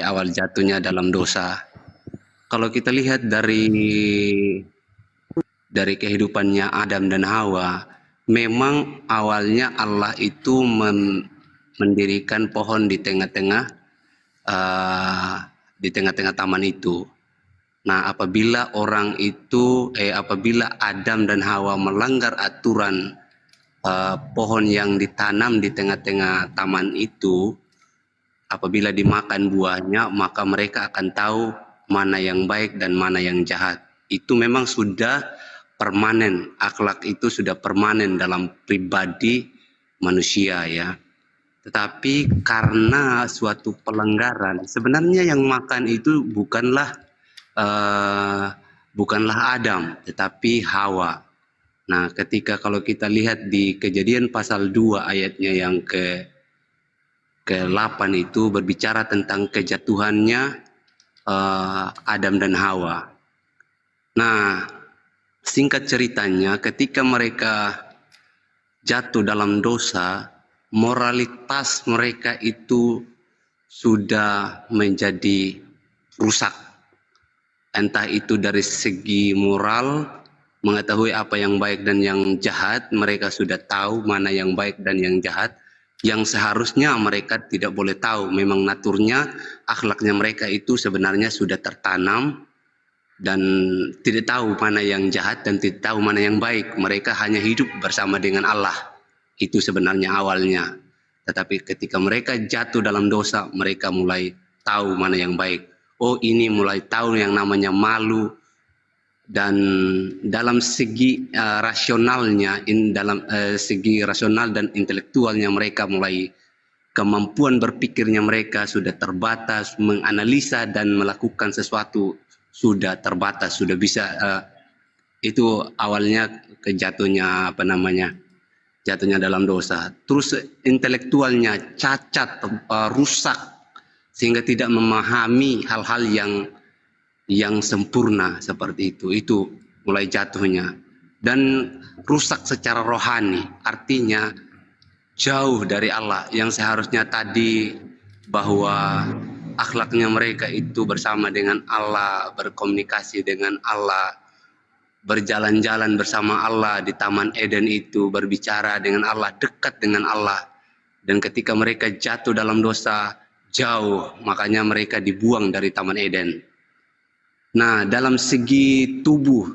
awal jatuhnya dalam dosa. Kalau kita lihat dari kehidupannya Adam dan Hawa, memang awalnya Allah itu mendirikan pohon di tengah-tengah di tengah-tengah taman itu. Nah, apabila apabila Adam dan Hawa melanggar aturan pohon yang ditanam di tengah-tengah taman itu, apabila dimakan buahnya, maka mereka akan tahu mana yang baik dan mana yang jahat. Itu memang sudah permanen, akhlak itu sudah permanen dalam pribadi manusia ya. Tetapi karena suatu pelanggaran, sebenarnya yang makan itu bukanlah Adam, tetapi Hawa. Nah, kalau kita lihat di Kejadian pasal 2 ayatnya yang ke-8 itu berbicara tentang kejatuhannya Adam dan Hawa. Nah, singkat ceritanya, ketika mereka jatuh dalam dosa, moralitas mereka itu sudah menjadi rusak. Entah itu dari segi moral, mengetahui apa yang baik dan yang jahat, mereka sudah tahu mana yang baik dan yang jahat, yang seharusnya mereka tidak boleh tahu. Memang naturnya, akhlaknya mereka itu sebenarnya sudah tertanam dan tidak tahu mana yang jahat dan tidak tahu mana yang baik. Mereka hanya hidup bersama dengan Allah. Itu sebenarnya awalnya. Tetapi ketika mereka jatuh dalam dosa, mereka mulai tahu mana yang baik. Oh, ini mulai tahu yang namanya malu. Dan dalam segi rasionalnya, dalam segi rasional dan intelektualnya mereka mulai, kemampuan berpikirnya mereka sudah terbatas, menganalisa dan melakukan sesuatu sudah terbatas, sudah bisa itu awalnya jatuhnya dalam dosa. Terus intelektualnya cacat, rusak, sehingga tidak memahami hal-hal yang sempurna seperti itu. Itu mulai jatuhnya. Dan rusak secara rohani, artinya jauh dari Allah. Yang seharusnya tadi bahwa akhlaknya mereka itu bersama dengan Allah, berkomunikasi dengan Allah, berjalan-jalan bersama Allah di Taman Eden itu, berbicara dengan Allah, dekat dengan Allah. Dan ketika mereka jatuh dalam dosa, jauh, makanya mereka dibuang dari Taman Eden. Nah, dalam segi tubuh,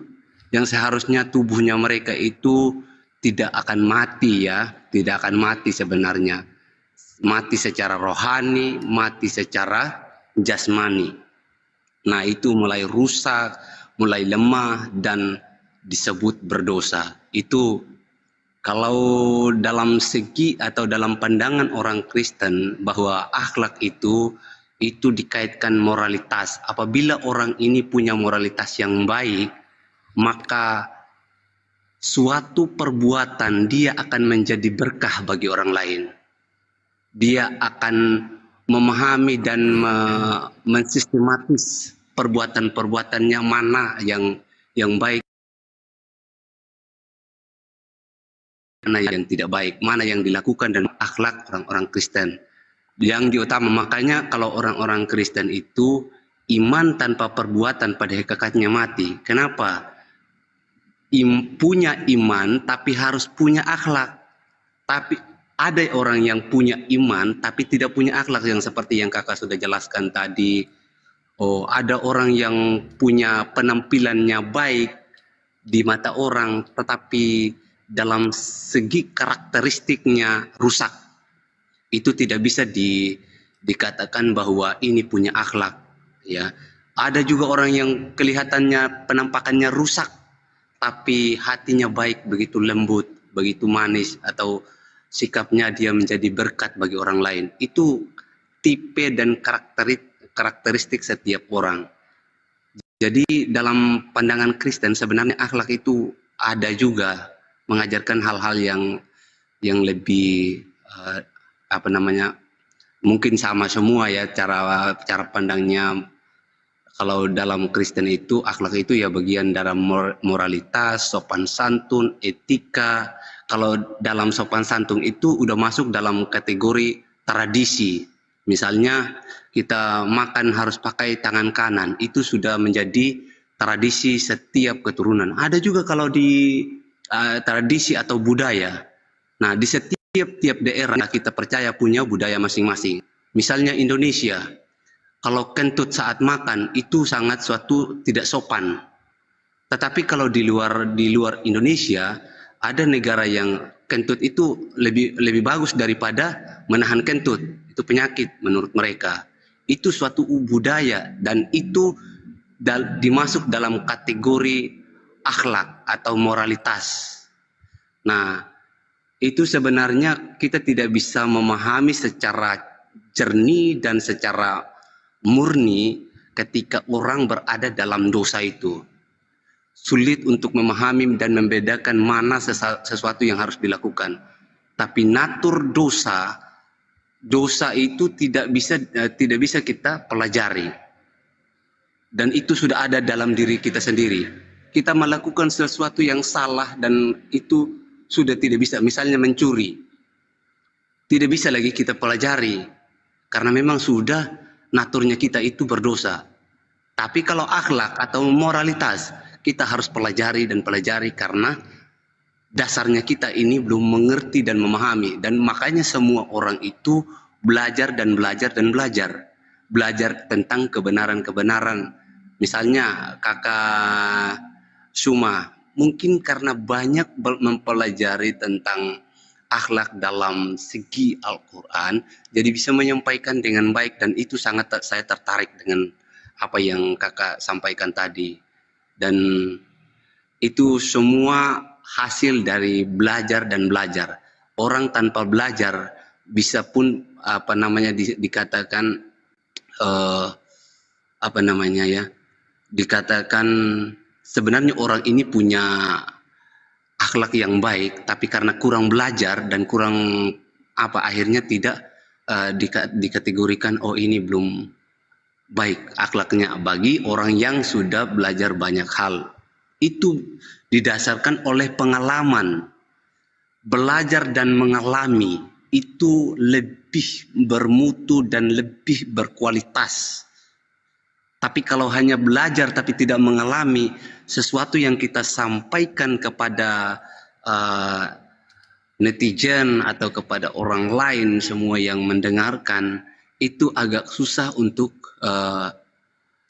yang seharusnya tubuhnya mereka itu tidak akan mati ya, tidak akan mati sebenarnya. Mati secara rohani, mati secara jasmani. Nah, itu mulai rusak, mulai lemah dan disebut berdosa. Itu kalau dalam segi atau dalam pandangan orang Kristen, bahwa akhlak itu dikaitkan moralitas. Apabila orang ini punya moralitas yang baik, maka suatu perbuatan dia akan menjadi berkah bagi orang lain. Dia akan memahami dan mensistematis perbuatan-perbuatannya, mana yang baik, mana yang tidak baik, mana yang dilakukan, dan akhlak orang-orang Kristen yang diutama. Makanya kalau orang-orang Kristen itu iman tanpa perbuatan pada hakikatnya mati. Kenapa? Punya iman tapi harus punya akhlak. Tapi ada orang yang punya iman tapi tidak punya akhlak, yang seperti yang kakak sudah jelaskan tadi. Oh, ada orang yang punya penampilannya baik di mata orang, tetapi dalam segi karakteristiknya rusak. Itu tidak bisa dikatakan bahwa ini punya akhlak. Ya, ada juga orang yang kelihatannya penampakannya rusak, tapi hatinya baik, begitu lembut, begitu manis, atau sikapnya dia menjadi berkat bagi orang lain. Itu tipe dan karakteristik setiap orang. Jadi dalam pandangan Kristen sebenarnya akhlak itu ada juga mengajarkan hal-hal yang lebih mungkin sama semua ya cara pandangnya. Kalau dalam Kristen itu akhlak itu ya bagian dalam moralitas, sopan santun, etika. Kalau dalam sopan santun itu udah masuk dalam kategori tradisi. Misalnya kita makan harus pakai tangan kanan, itu sudah menjadi tradisi setiap keturunan. Ada juga kalau di tradisi atau budaya. Nah, di setiap daerah kita percaya punya budaya masing-masing. Misalnya Indonesia, kalau kentut saat makan itu sangat suatu tidak sopan. Tetapi kalau di luar Indonesia ada negara yang kentut itu lebih bagus daripada menahan kentut. Itu penyakit menurut mereka. Itu suatu budaya dan itu dimasuk dalam kategori akhlak atau moralitas. Nah, itu sebenarnya kita tidak bisa memahami secara jernih dan secara murni ketika orang berada dalam dosa itu. Sulit untuk memahami dan membedakan mana sesuatu yang harus dilakukan. Tapi natur dosa itu tidak bisa kita pelajari. Dan itu sudah ada dalam diri kita sendiri. Kita melakukan sesuatu yang salah dan itu sudah tidak bisa, misalnya mencuri. Tidak bisa lagi kita pelajari karena memang sudah naturnya kita itu berdosa. Tapi kalau akhlak atau moralitas, kita harus pelajari karena dasarnya kita ini belum mengerti dan memahami. Dan makanya semua orang itu belajar tentang kebenaran-kebenaran. Misalnya kakak Suma, mungkin karena banyak mempelajari tentang akhlak dalam segi Al-Quran, jadi bisa menyampaikan dengan baik, dan itu sangat saya tertarik dengan apa yang kakak sampaikan tadi. Dan itu semua hasil dari belajar. Orang tanpa belajar bisa pun dikatakan dikatakan sebenarnya orang ini punya akhlak yang baik, tapi karena kurang belajar dan kurang akhirnya tidak dikategorikan ini belum baik akhlaknya. Bagi orang yang sudah belajar banyak hal, itu didasarkan oleh pengalaman. Belajar dan mengalami itu lebih bermutu dan lebih berkualitas. Tapi kalau hanya belajar tapi tidak mengalami, sesuatu yang kita sampaikan kepada netizen atau kepada orang lain semua yang mendengarkan, itu agak susah untuk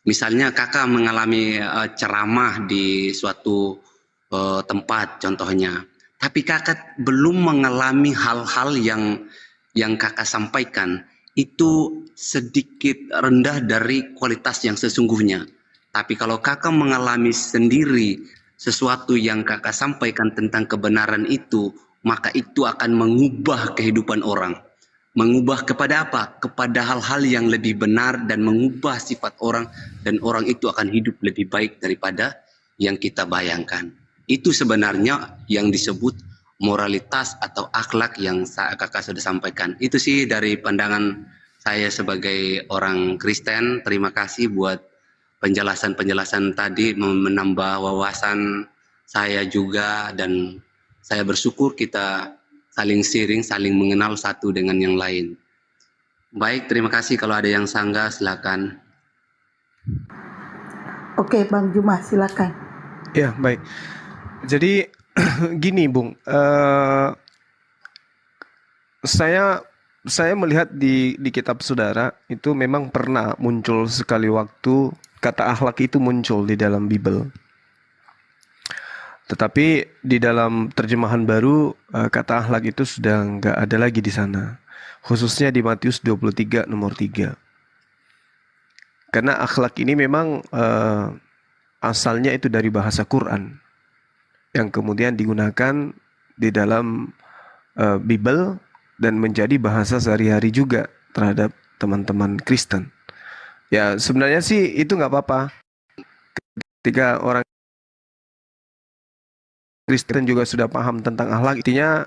misalnya kakak mengalami ceramah di suatu tempat contohnya, tapi kakak belum mengalami hal-hal yang kakak sampaikan, itu sedikit rendah dari kualitas yang sesungguhnya. Tapi kalau kakak mengalami sendiri sesuatu yang kakak sampaikan tentang kebenaran itu, maka itu akan mengubah kehidupan orang. Mengubah kepada apa? Kepada hal-hal yang lebih benar dan mengubah sifat orang, dan orang itu akan hidup lebih baik daripada yang kita bayangkan. Itu sebenarnya yang disebut moralitas atau akhlak yang kakak sudah sampaikan. Itu sih dari pandangan saya sebagai orang Kristen. Terima kasih buat penjelasan-penjelasan tadi, menambah wawasan saya juga, dan saya bersyukur kita saling sharing, saling mengenal satu dengan yang lain. Baik, terima kasih. Kalau ada yang sanggah, silakan. Oke, Bang Juma, silakan. Ya, baik. Jadi gini, Bung, saya melihat di kitab saudara itu memang pernah muncul sekali waktu kata akhlak itu muncul di dalam Bible. Tetapi di dalam terjemahan baru kata akhlak itu sudah nggak ada lagi di sana. Khususnya di Matius 23 nomor 3. Karena akhlak ini memang asalnya itu dari bahasa Quran, yang kemudian digunakan di dalam Bible dan menjadi bahasa sehari-hari juga terhadap teman-teman Kristen. Ya sebenarnya sih itu nggak apa-apa. Ketika orang Kristen juga sudah paham tentang akhlak, intinya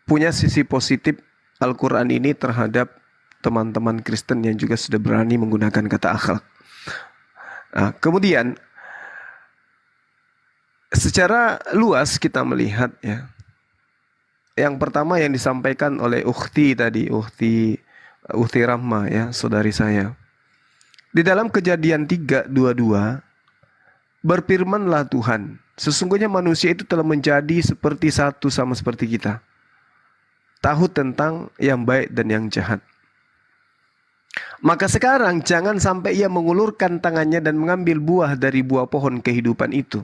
punya sisi positif Al-Quran ini terhadap teman-teman Kristen yang juga sudah berani menggunakan kata akhlak. Nah, kemudian secara luas kita melihat ya, yang pertama yang disampaikan oleh Ukhti tadi, Ukhti Rahma ya, saudari saya. Di dalam Kejadian 3:22, berfirmanlah Tuhan, sesungguhnya manusia itu telah menjadi seperti satu sama seperti kita, tahu tentang yang baik dan yang jahat. Maka sekarang jangan sampai ia mengulurkan tangannya dan mengambil buah dari buah pohon kehidupan itu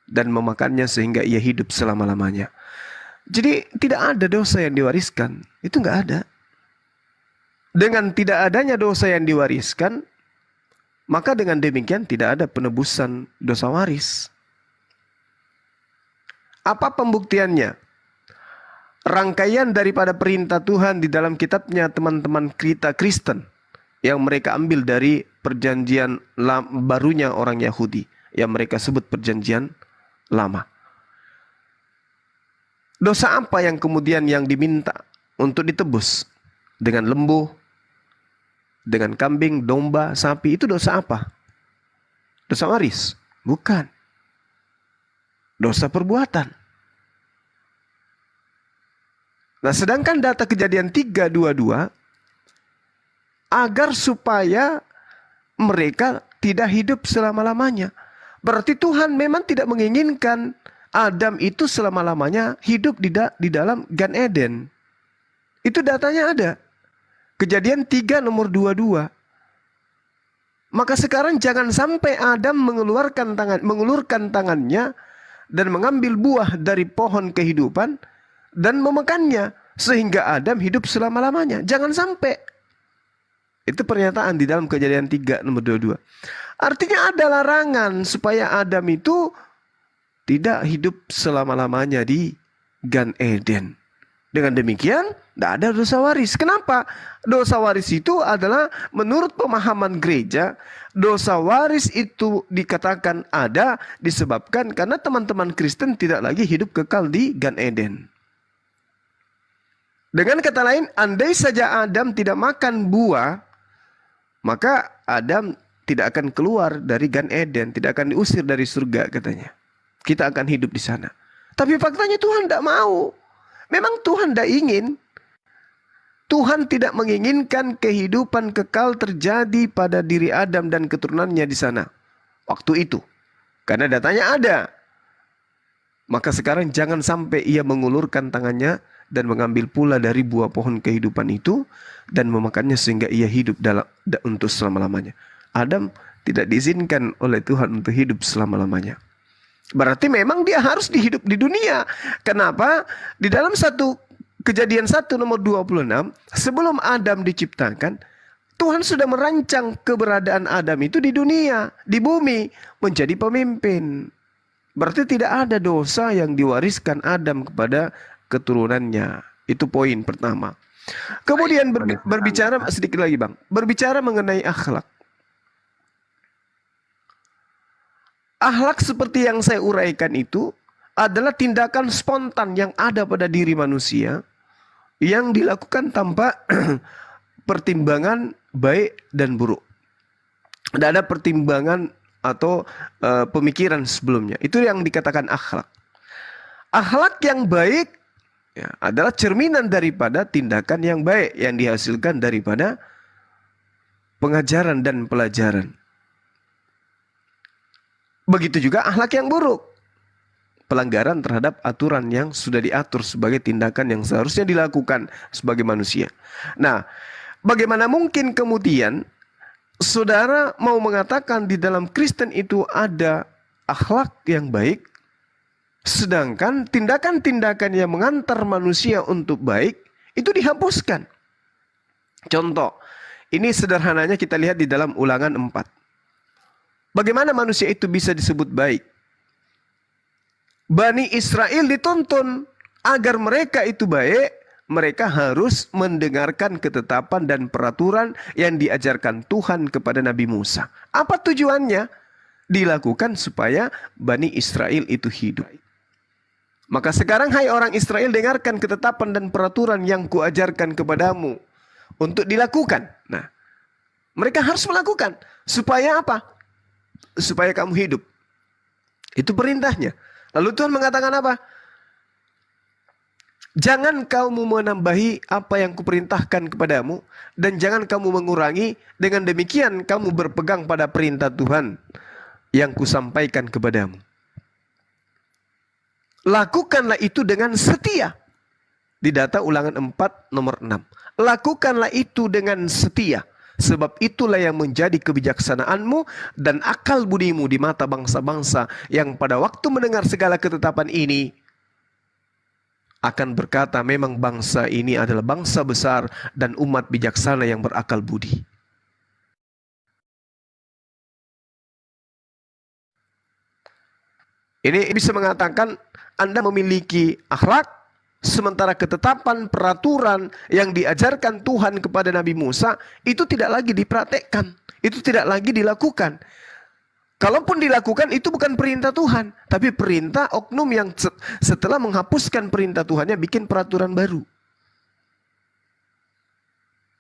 dan memakannya sehingga ia hidup selama-lamanya. Jadi tidak ada dosa yang diwariskan. Itu nggak ada. Dengan tidak adanya dosa yang diwariskan, maka dengan demikian tidak ada penebusan dosa waris. Apa pembuktiannya? Rangkaian daripada perintah Tuhan di dalam kitabnya teman-teman kita Kristen yang mereka ambil dari perjanjian barunya orang Yahudi yang mereka sebut perjanjian lama. Dosa apa yang kemudian yang diminta untuk ditebus? Dengan lembu, dengan kambing, domba, sapi, itu dosa apa? Dosa waris? Bukan. Dosa perbuatan. Nah, sedangkan data Kejadian 3:22 agar supaya mereka tidak hidup selama-lamanya. Berarti Tuhan memang tidak menginginkan Adam itu selama-lamanya hidup di dalam Gan Eden. Itu datanya ada. Kejadian 3 nomor 22. Maka sekarang jangan sampai Adam mengulurkan tangannya dan mengambil buah dari pohon kehidupan dan memakannya sehingga Adam hidup selama-lamanya. Jangan sampai. Itu pernyataan di dalam Kejadian 3 nomor 22. Artinya ada larangan supaya Adam itu tidak hidup selama-lamanya di Gan Eden. Dengan demikian, tidak ada dosa waris. Kenapa? Dosa waris itu adalah menurut pemahaman gereja, dosa waris itu dikatakan ada disebabkan karena teman-teman Kristen tidak lagi hidup kekal di Gan Eden. Dengan kata lain, andai saja Adam tidak makan buah, maka Adam tidak akan keluar dari Gan Eden, tidak akan diusir dari surga katanya. Kita akan hidup di sana. Tapi faktanya Tuhan tidak mau. Memang Tuhan tidak ingin. Tuhan tidak menginginkan kehidupan kekal terjadi pada diri Adam dan keturunannya di sana. Waktu itu. Karena datanya ada. Maka sekarang jangan sampai ia mengulurkan tangannya dan mengambil pula dari buah pohon kehidupan itu dan memakannya sehingga ia hidup untuk selama-lamanya. Adam tidak diizinkan oleh Tuhan untuk hidup selama-lamanya. Berarti memang dia harus dihidup di dunia. Kenapa? Di dalam Kejadian 1 nomor 26, sebelum Adam diciptakan, Tuhan sudah merancang keberadaan Adam itu di dunia, di bumi, menjadi pemimpin. Berarti tidak ada dosa yang diwariskan Adam kepada keturunannya. Itu poin pertama. Kemudian berbicara sedikit lagi Bang. Berbicara mengenai akhlak. Akhlak seperti yang saya uraikan itu adalah tindakan spontan yang ada pada diri manusia yang dilakukan tanpa pertimbangan baik dan buruk. Tidak ada pertimbangan atau pemikiran sebelumnya. Itu yang dikatakan akhlak. Akhlak yang baik ya, adalah cerminan daripada tindakan yang baik yang dihasilkan daripada pengajaran dan pelajaran. Begitu juga akhlak yang buruk. Pelanggaran terhadap aturan yang sudah diatur sebagai tindakan yang seharusnya dilakukan sebagai manusia. Nah, bagaimana mungkin kemudian saudara mau mengatakan di dalam Kristen itu ada akhlak yang baik, sedangkan tindakan-tindakan yang mengantar manusia untuk baik itu dihapuskan. Contoh, ini sederhananya kita lihat di dalam Ulangan 4. Bagaimana manusia itu bisa disebut baik? Bani Israel dituntun agar mereka itu baik, mereka harus mendengarkan ketetapan dan peraturan yang diajarkan Tuhan kepada Nabi Musa. Apa tujuannya? Dilakukan supaya Bani Israel itu hidup. Maka sekarang hai orang Israel, dengarkan ketetapan dan peraturan yang kuajarkan kepadamu untuk dilakukan. Nah, mereka harus melakukan. Supaya apa? Supaya kamu hidup. Itu perintahnya. Lalu Tuhan mengatakan apa? Jangan kamu menambahi apa yang kuperintahkan kepadamu, dan jangan kamu mengurangi. Dengan demikian kamu berpegang pada perintah Tuhan yang kusampaikan kepadamu. Lakukanlah itu dengan setia. Di data Ulangan 4 nomor 6. Lakukanlah itu dengan setia. Sebab itulah yang menjadi kebijaksanaanmu dan akal budimu di mata bangsa-bangsa yang pada waktu mendengar segala ketetapan ini akan berkata, memang bangsa ini adalah bangsa besar dan umat bijaksana yang berakal budi. Ini bisa mengatakan Anda memiliki akhlak, sementara ketetapan peraturan yang diajarkan Tuhan kepada Nabi Musa itu tidak lagi dipraktekkan, itu tidak lagi dilakukan. Kalaupun dilakukan itu bukan perintah Tuhan, tapi perintah oknum yang setelah menghapuskan perintah Tuhannya bikin peraturan baru.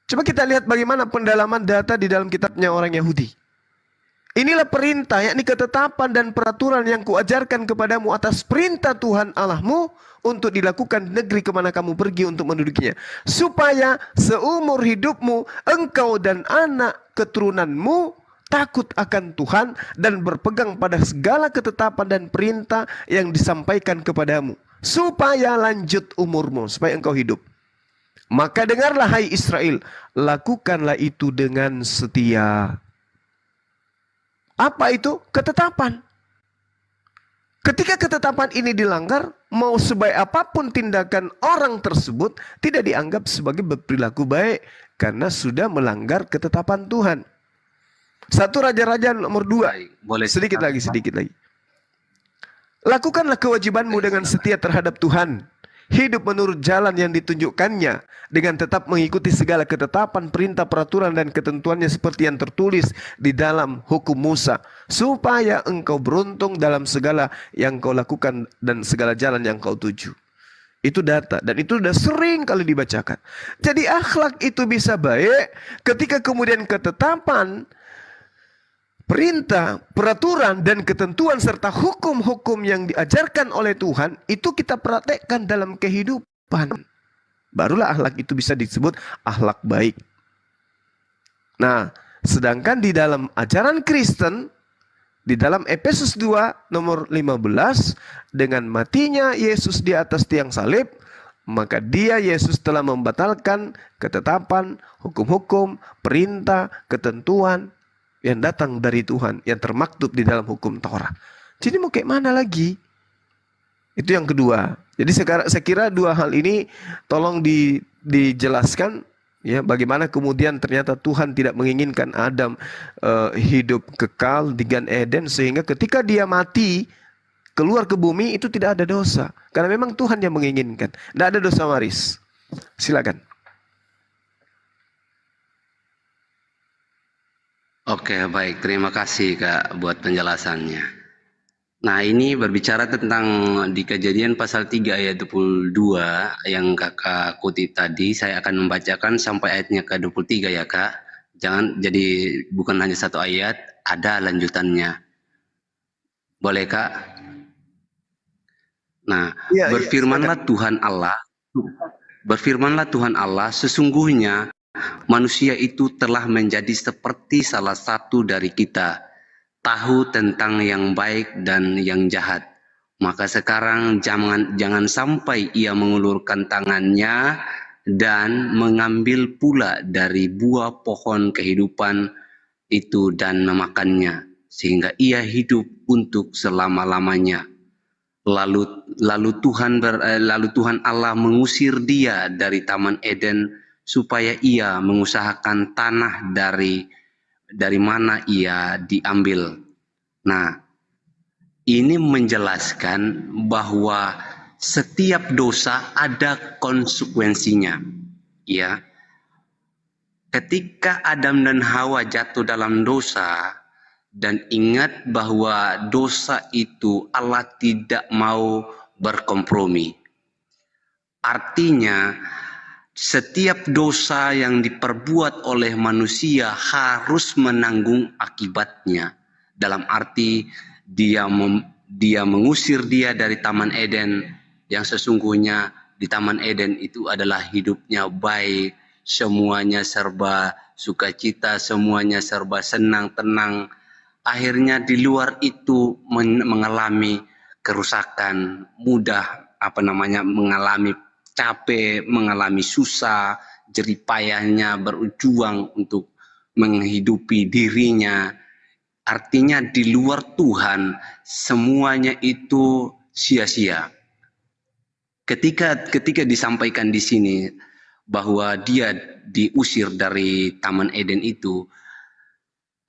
Coba kita lihat bagaimana pendalaman data di dalam kitabnya orang Yahudi. Inilah perintah, yakni ketetapan dan peraturan yang kuajarkan kepadamu atas perintah Tuhan Allahmu untuk dilakukan di negeri kemana kamu pergi untuk mendudukinya. Supaya seumur hidupmu, engkau dan anak keturunanmu takut akan Tuhan dan berpegang pada segala ketetapan dan perintah yang disampaikan kepadamu. Supaya lanjut umurmu, supaya engkau hidup. Maka dengarlah hai Israel, lakukanlah itu dengan setia. Apa itu? Ketetapan. Ketika ketetapan ini dilanggar, mau sebaik apapun tindakan orang tersebut tidak dianggap sebagai berperilaku baik karena sudah melanggar ketetapan Tuhan. 1 Raja-Raja nomor 2. Boleh sedikit lagi. Lakukanlah kewajibanmu dengan setia terhadap Tuhan. Hidup menurut jalan yang ditunjukkannya dengan tetap mengikuti segala ketetapan, perintah, peraturan dan ketentuannya seperti yang tertulis di dalam hukum Musa, supaya engkau beruntung dalam segala yang kau lakukan dan segala jalan yang kau tuju. Itu data dan itu sudah sering kali dibacakan. Jadi akhlak itu bisa baik ketika kemudian ketetapan, perintah, peraturan, dan ketentuan serta hukum-hukum yang diajarkan oleh Tuhan itu kita praktekkan dalam kehidupan. Barulah akhlak itu bisa disebut akhlak baik. Nah, sedangkan di dalam ajaran Kristen, di dalam Efesus 2 nomor 15, dengan matinya Yesus di atas tiang salib, maka dia Yesus telah membatalkan ketetapan, hukum-hukum, perintah, ketentuan yang datang dari Tuhan, yang termaktub di dalam hukum Taurat. Jadi mau kayak mana lagi? Itu yang kedua. Jadi saya kira dua hal ini tolong dijelaskan ya, bagaimana kemudian ternyata Tuhan tidak menginginkan Adam hidup kekal di Gan Eden, sehingga ketika dia mati keluar ke bumi itu tidak ada dosa. Karena memang Tuhan yang menginginkan. Tidak ada dosa waris. Silakan. Oke, baik. Terima kasih Kak buat penjelasannya. Nah, ini berbicara tentang di Kejadian pasal 3 ayat 22 yang Kakak kutip tadi. Saya akan membacakan sampai ayatnya ke 23 ya Kak. Jangan, jadi bukan hanya satu ayat, ada lanjutannya. Boleh Kak? Nah, berfirmanlah Tuhan Allah, sesungguhnya manusia itu telah menjadi seperti salah satu dari kita, tahu tentang yang baik dan yang jahat. Maka sekarang jangan sampai ia mengulurkan tangannya dan mengambil pula dari buah pohon kehidupan itu dan memakannya, sehingga ia hidup untuk selama-lamanya. Lalu Tuhan Allah mengusir dia dari Taman Eden supaya ia mengusahakan tanah dari mana ia diambil. Nah, ini menjelaskan bahwa setiap dosa ada konsekuensinya. Ya. Ketika Adam dan Hawa jatuh dalam dosa, dan ingat bahwa dosa itu Allah tidak mau berkompromi. Artinya, setiap dosa yang diperbuat oleh manusia harus menanggung akibatnya. Dalam arti dia mengusir dia dari Taman Eden, yang sesungguhnya di Taman Eden itu adalah hidupnya baik, semuanya serba sukacita, semuanya serba senang, tenang. Akhirnya di luar itu mengalami kerusakan, mengalami capek, mengalami susah, jerih payahnya berjuang untuk menghidupi dirinya. Artinya di luar Tuhan semuanya itu sia-sia. Ketika disampaikan di sini bahwa dia diusir dari Taman Eden itu,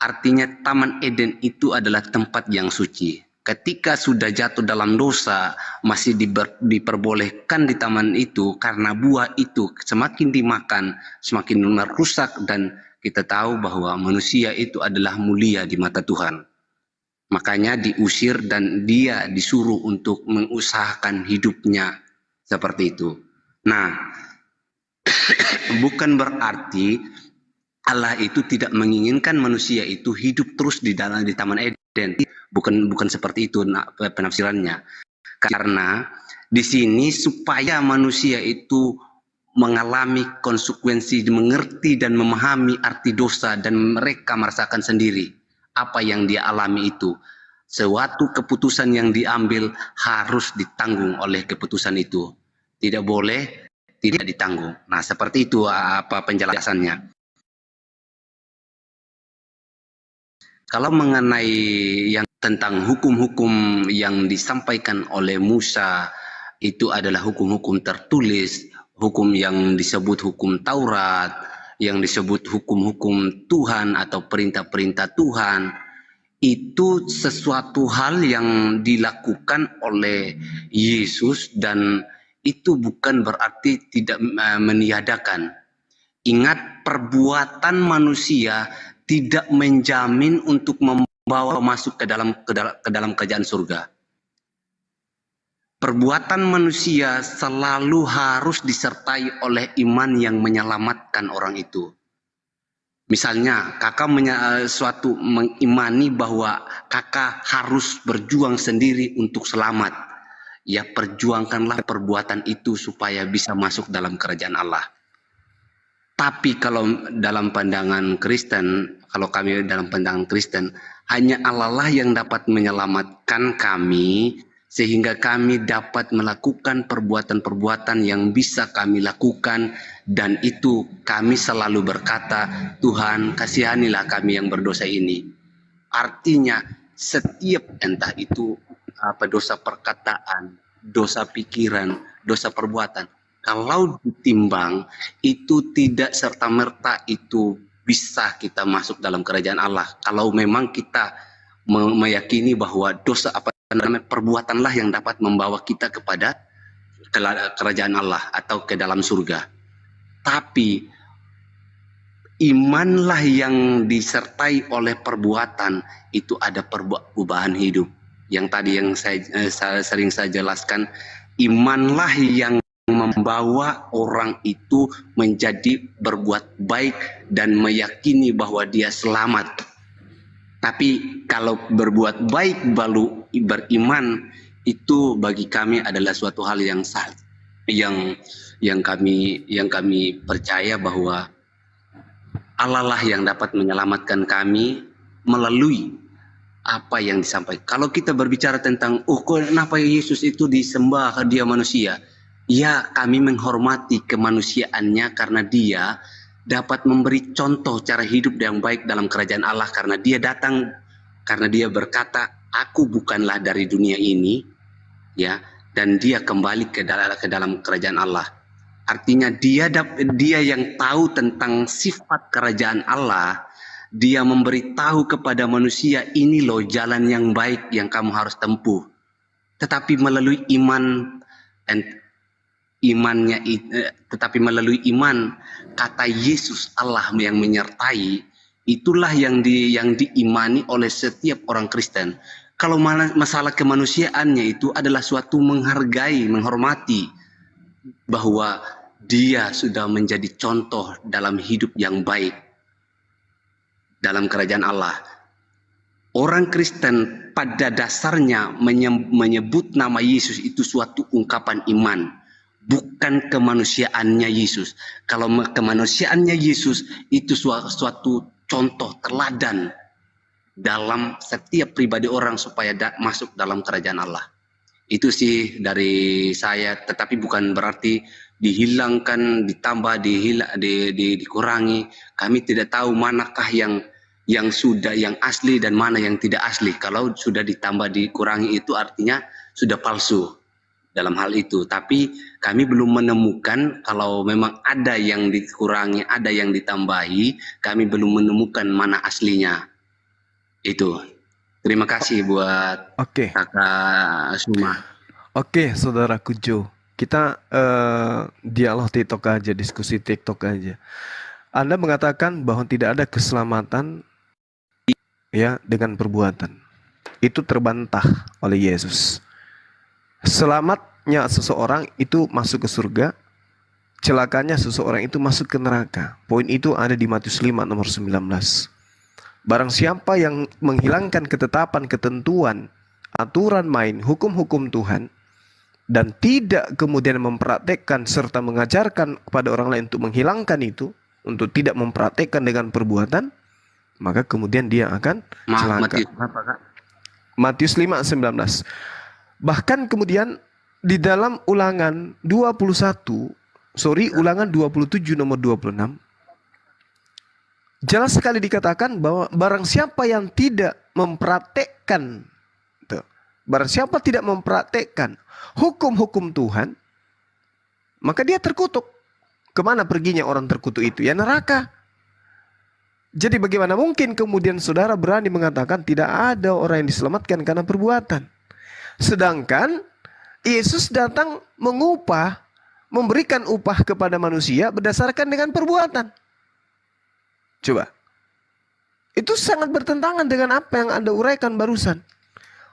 artinya Taman Eden itu adalah tempat yang suci. Ketika sudah jatuh dalam dosa, masih diperbolehkan di taman itu karena buah itu semakin dimakan, semakin merusak, dan kita tahu bahwa manusia itu adalah mulia di mata Tuhan. Makanya diusir dan dia disuruh untuk mengusahakan hidupnya seperti itu. Nah, bukan berarti Allah itu tidak menginginkan manusia itu hidup terus di Taman Eden. Bukan seperti itu penafsirannya. Karena di sini supaya manusia itu mengalami konsekuensi, mengerti dan memahami arti dosa, dan mereka merasakan sendiri apa yang dia alami itu. Suatu keputusan yang diambil harus ditanggung oleh keputusan itu. Tidak boleh tidak ditanggung. Nah, seperti itu apa penjelasannya. Kalau mengenai yang tentang hukum-hukum yang disampaikan oleh Musa, itu adalah hukum-hukum tertulis, hukum yang disebut hukum Taurat, yang disebut hukum-hukum Tuhan atau perintah-perintah Tuhan. Itu sesuatu hal yang dilakukan oleh Yesus, dan itu bukan berarti tidak meniadakan. Ingat, perbuatan manusia tidak menjamin untuk membawa masuk ke dalam kerajaan surga. Perbuatan manusia selalu harus disertai oleh iman yang menyelamatkan orang itu. Misalnya, kakak mengimani bahwa kakak harus berjuang sendiri untuk selamat. Ya, perjuangkanlah perbuatan itu supaya bisa masuk dalam kerajaan Allah. Tapi kalau dalam pandangan Kristen, kalau kami dalam pandangan Kristen, hanya Allah lah yang dapat menyelamatkan kami, sehingga kami dapat melakukan perbuatan-perbuatan yang bisa kami lakukan, dan itu kami selalu berkata, Tuhan kasihanilah kami yang berdosa ini. Artinya setiap entah itu dosa perkataan, dosa pikiran, dosa perbuatan, kalau ditimbang itu tidak serta-merta itu bisa kita masuk dalam kerajaan Allah. Kalau memang kita meyakini bahwa dosa perbuatanlah yang dapat membawa kita kepada kerajaan Allah atau ke dalam surga. Tapi imanlah yang disertai oleh perbuatan, itu ada perubahan hidup. Yang tadi yang saya sering saya jelaskan, imanlah yang membawa orang itu menjadi berbuat baik dan meyakini bahwa dia selamat. Tapi kalau berbuat baik baru beriman, itu bagi kami adalah suatu hal yang sah, yang kami percaya bahwa Allah lah yang dapat menyelamatkan kami melalui apa yang disampaikan. Kalau kita berbicara tentang kenapa Yesus itu disembah, dia manusia? Ya, kami menghormati kemanusiaannya karena dia dapat memberi contoh cara hidup yang baik dalam kerajaan Allah, karena dia datang, karena dia berkata, aku bukanlah dari dunia ini, ya, dan dia kembali ke dalam kerajaan Allah. Artinya dia yang tahu tentang sifat kerajaan Allah, dia memberitahu kepada manusia, ini loh jalan yang baik yang kamu harus tempuh. Tetapi melalui tetapi melalui iman, kata Yesus Allah yang menyertai, itulah yang diimani oleh setiap orang Kristen. Kalau masalah kemanusiaannya itu adalah suatu menghargai, menghormati bahwa dia sudah menjadi contoh dalam hidup yang baik dalam kerajaan Allah. Orang Kristen pada dasarnya menyebut nama Yesus itu suatu ungkapan iman, bukan kemanusiaannya Yesus. Kalau kemanusiaannya Yesus itu suatu contoh teladan dalam setiap pribadi orang supaya masuk dalam kerajaan Allah. Itu sih dari saya, tetapi bukan berarti dihilangkan, ditambah, dikurangi. Kami tidak tahu manakah yang sudah yang asli dan mana yang tidak asli. Kalau sudah ditambah dikurangi itu artinya sudah palsu dalam hal itu. Tapi kami belum menemukan kalau memang ada yang dikurangi, ada yang ditambahi, kami belum menemukan mana aslinya. Itu. Terima kasih buat Kakak Suma. Oke, saudaraku Jo. Kita dialog TikTok aja, diskusi TikTok aja. Anda mengatakan bahwa tidak ada keselamatan ya dengan perbuatan. Itu terbantah oleh Yesus. Selamatnya seseorang itu masuk ke surga, celakanya seseorang itu masuk ke neraka. Poin itu ada di Matius 5 nomor 19. Barang siapa yang menghilangkan ketetapan, ketentuan, aturan main, hukum-hukum Tuhan, dan tidak kemudian mempraktekkan serta mengajarkan kepada orang lain untuk menghilangkan itu, untuk tidak mempraktekkan dengan perbuatan, maka kemudian dia akan celaka. Matius 5:19. Bahkan kemudian di dalam Ulangan 27 nomor 26, jelas sekali dikatakan bahwa barang siapa yang tidak mempraktekkan, barang siapa tidak mempraktekkan hukum-hukum Tuhan, maka dia terkutuk. Kemana perginya orang terkutuk itu? Ya neraka. Jadi bagaimana mungkin kemudian saudara berani mengatakan tidak ada orang yang diselamatkan karena perbuatan? Sedangkan Yesus datang memberikan upah kepada manusia berdasarkan dengan perbuatan. Coba. Itu sangat bertentangan dengan apa yang Anda uraikan barusan.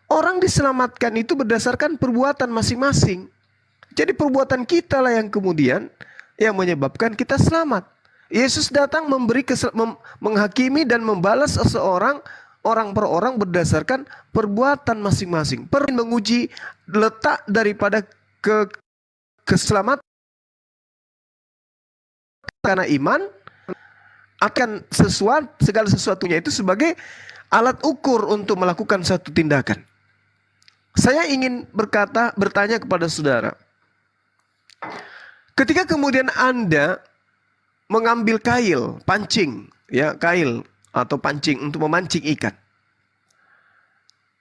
Orang diselamatkan itu berdasarkan perbuatan masing-masing. Jadi perbuatan kita lah yang kemudian yang menyebabkan kita selamat. Yesus datang menghakimi dan membalas seseorang orang per orang berdasarkan perbuatan masing-masing. Menguji letak daripada keselamatan karena iman akan segala sesuatunya itu sebagai alat ukur untuk melakukan satu tindakan. Saya ingin bertanya kepada saudara. Ketika kemudian Anda mengambil kail, pancing, ya, kail atau pancing untuk memancing ikan.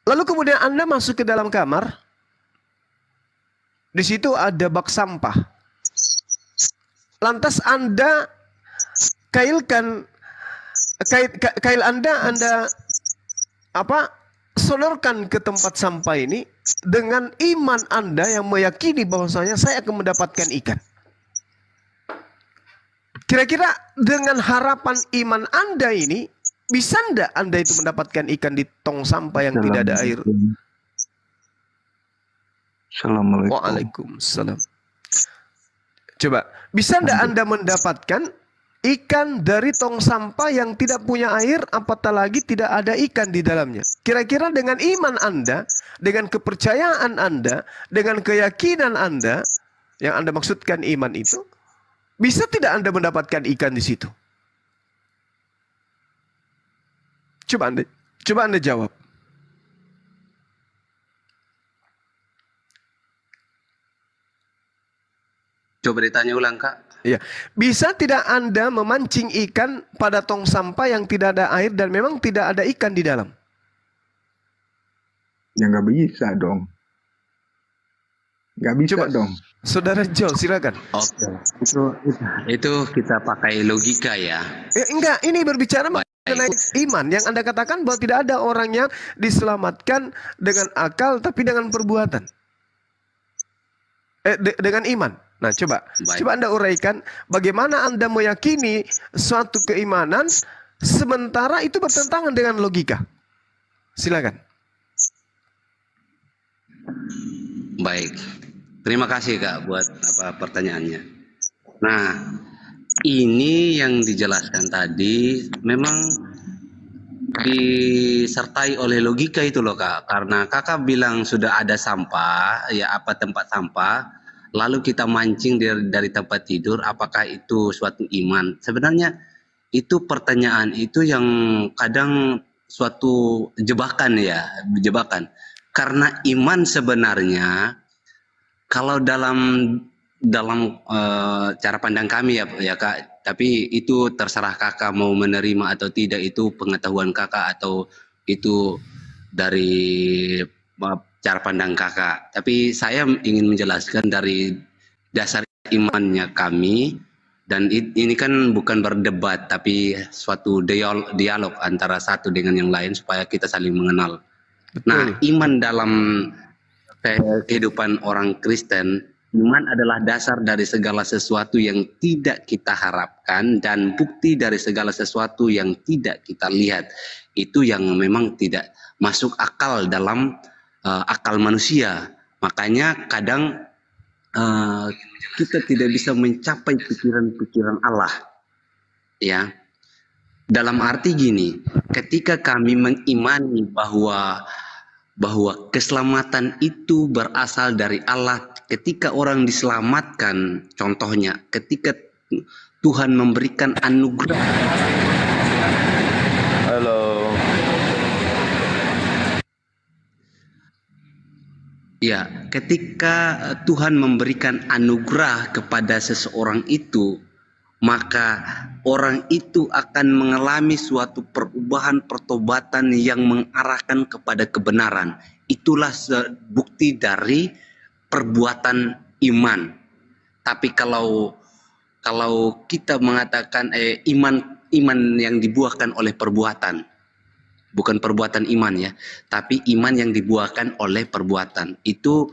Lalu kemudian Anda masuk ke dalam kamar. Di situ ada bak sampah. Lantas Anda kail Anda sonorkan ke tempat sampah ini dengan iman Anda yang meyakini bahwasanya saya akan mendapatkan ikan. Kira-kira dengan harapan iman Anda ini, bisa enggak Anda itu mendapatkan ikan di tong sampah yang tidak ada air? Assalamualaikum. Waalaikumsalam. Coba, bisa enggak Anda mendapatkan ikan dari tong sampah yang tidak punya air, apatah lagi tidak ada ikan di dalamnya? Kira-kira dengan iman Anda, dengan kepercayaan Anda, dengan keyakinan Anda, yang Anda maksudkan iman itu, bisa tidak Anda mendapatkan ikan di situ? Coba Anda jawab. Coba ditanya ulang, Kak. Ya, bisa tidak Anda memancing ikan pada tong sampah yang tidak ada air dan memang tidak ada ikan di dalam? Ya nggak bisa dong. Nggak bisa Coba dong. Saudara Jo, silakan. Oke. Itu kita pakai logika ya. Enggak, ini berbicara mengenai iman yang Anda katakan bahwa tidak ada orang yang diselamatkan dengan akal tapi dengan perbuatan. Dengan iman. Nah, coba Anda uraikan bagaimana Anda meyakini suatu keimanan sementara itu bertentangan dengan logika. Silakan. Baik. Terima kasih, Kak, buat pertanyaannya. Nah, ini yang dijelaskan tadi memang disertai oleh logika itu loh, Kak. Karena Kakak bilang sudah ada sampah, ya tempat sampah, lalu kita mancing dari tempat tidur, apakah itu suatu iman? Sebenarnya itu pertanyaan itu yang kadang suatu jebakan ya, jebakan. Karena iman sebenarnya kalau dalam dalam cara pandang kami ya Kak, tapi itu terserah Kakak mau menerima atau tidak, itu pengetahuan Kakak atau itu dari cara pandang Kakak. Tapi saya ingin menjelaskan dari dasar imannya kami, dan ini kan bukan berdebat tapi suatu dialog antara satu dengan yang lain supaya kita saling mengenal. Nah, iman dalam kehidupan orang Kristen, iman adalah dasar dari segala sesuatu yang tidak kita harapkan dan bukti dari segala sesuatu yang tidak kita lihat. Itu yang memang tidak masuk akal dalam akal manusia. Makanya kadang kita tidak bisa mencapai pikiran-pikiran Allah. Ya. Dalam arti gini, ketika kami mengimani bahwa keselamatan itu berasal dari Allah, ketika orang diselamatkan, contohnya ketika Tuhan memberikan anugerah. Halo. Ya, ketika Tuhan memberikan anugerah kepada seseorang itu, maka orang itu akan mengalami suatu perubahan pertobatan yang mengarahkan kepada kebenaran. Itulah bukti dari perbuatan iman. Tapi kalau kita mengatakan iman yang dibuahkan oleh perbuatan, bukan perbuatan iman ya, tapi iman yang dibuahkan oleh perbuatan, itu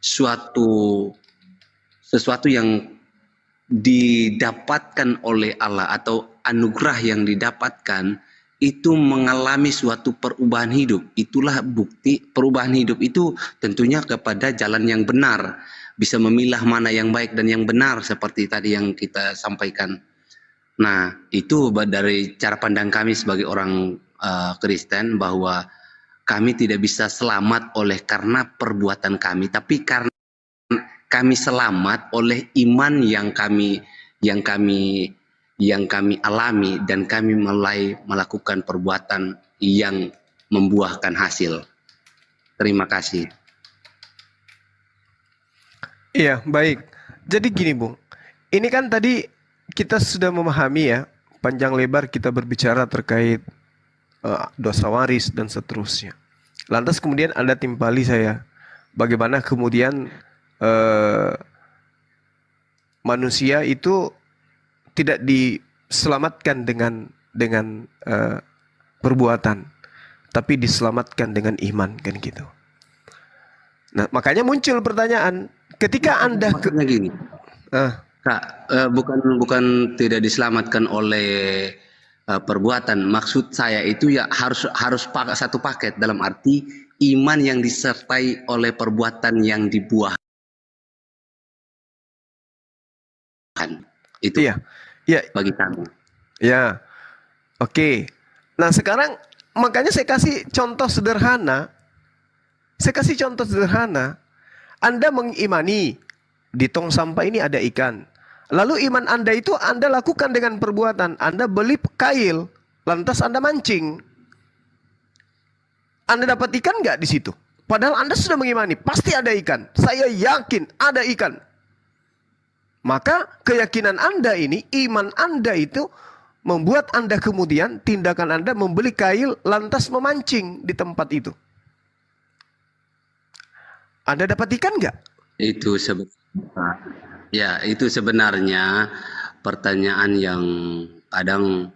sesuatu yang didapatkan oleh Allah atau anugerah yang didapatkan itu mengalami suatu perubahan hidup. Itulah bukti perubahan hidup itu tentunya kepada jalan yang benar, bisa memilah mana yang baik dan yang benar seperti tadi yang kita sampaikan. Nah, itu dari cara pandang kami sebagai orang Kristen, bahwa kami tidak bisa selamat oleh karena perbuatan kami, tapi karena kami selamat oleh iman yang kami alami, dan kami mulai melakukan perbuatan yang membuahkan hasil. Terima kasih. Iya, baik. Jadi gini, Bung. Ini kan tadi kita sudah memahami ya, panjang lebar kita berbicara terkait dosa waris dan seterusnya. Lantas kemudian Anda timpali saya, bagaimana kemudian manusia itu tidak diselamatkan dengan perbuatan, tapi diselamatkan dengan iman, kan gitu. Nah, makanya muncul pertanyaan, ketika Anda gini, Kak, bukan tidak diselamatkan oleh perbuatan. Maksud saya itu ya harus satu paket, dalam arti iman yang disertai oleh perbuatan yang dibuahkan. Itu ya bagi kami. Ya, oke. Nah sekarang makanya saya kasih contoh sederhana. Anda mengimani di tong sampah ini ada ikan. Lalu iman Anda itu Anda lakukan dengan perbuatan. Anda beli kail, lantas Anda mancing. Anda dapat ikan nggak di situ? Padahal Anda sudah mengimani, pasti ada ikan. Saya yakin ada ikan. Maka keyakinan Anda ini, iman Anda itu membuat Anda kemudian tindakan Anda membeli kail lantas memancing di tempat itu. Anda dapat ikan nggak? Itu sebenarnya pertanyaan yang kadang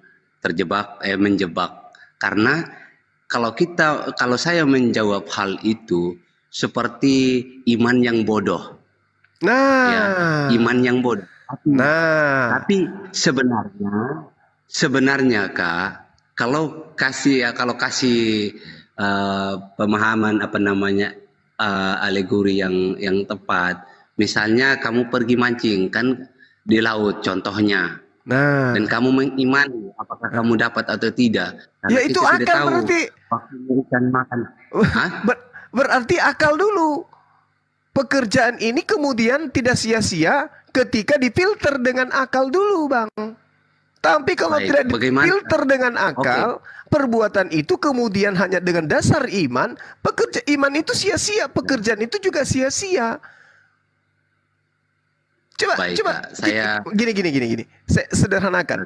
menjebak. Karena kalau saya menjawab hal itu seperti iman yang bodoh. Iman yang bodoh. Tapi sebenarnya Kak, kalau kasih pemahaman alegori yang tepat, misalnya kamu pergi mancing kan di laut contohnya, dan kamu mengimani apakah kamu dapat atau tidak. Karena ya itu akal berarti. Ikan makan. Berarti akal dulu. Pekerjaan ini kemudian tidak sia-sia ketika difilter dengan akal dulu, Bang. Tapi kalau tidak difilter dengan akal, perbuatan itu kemudian hanya dengan dasar iman, iman itu sia-sia, pekerjaan itu juga sia-sia. Baik, coba saya gini. Saya sederhanakan.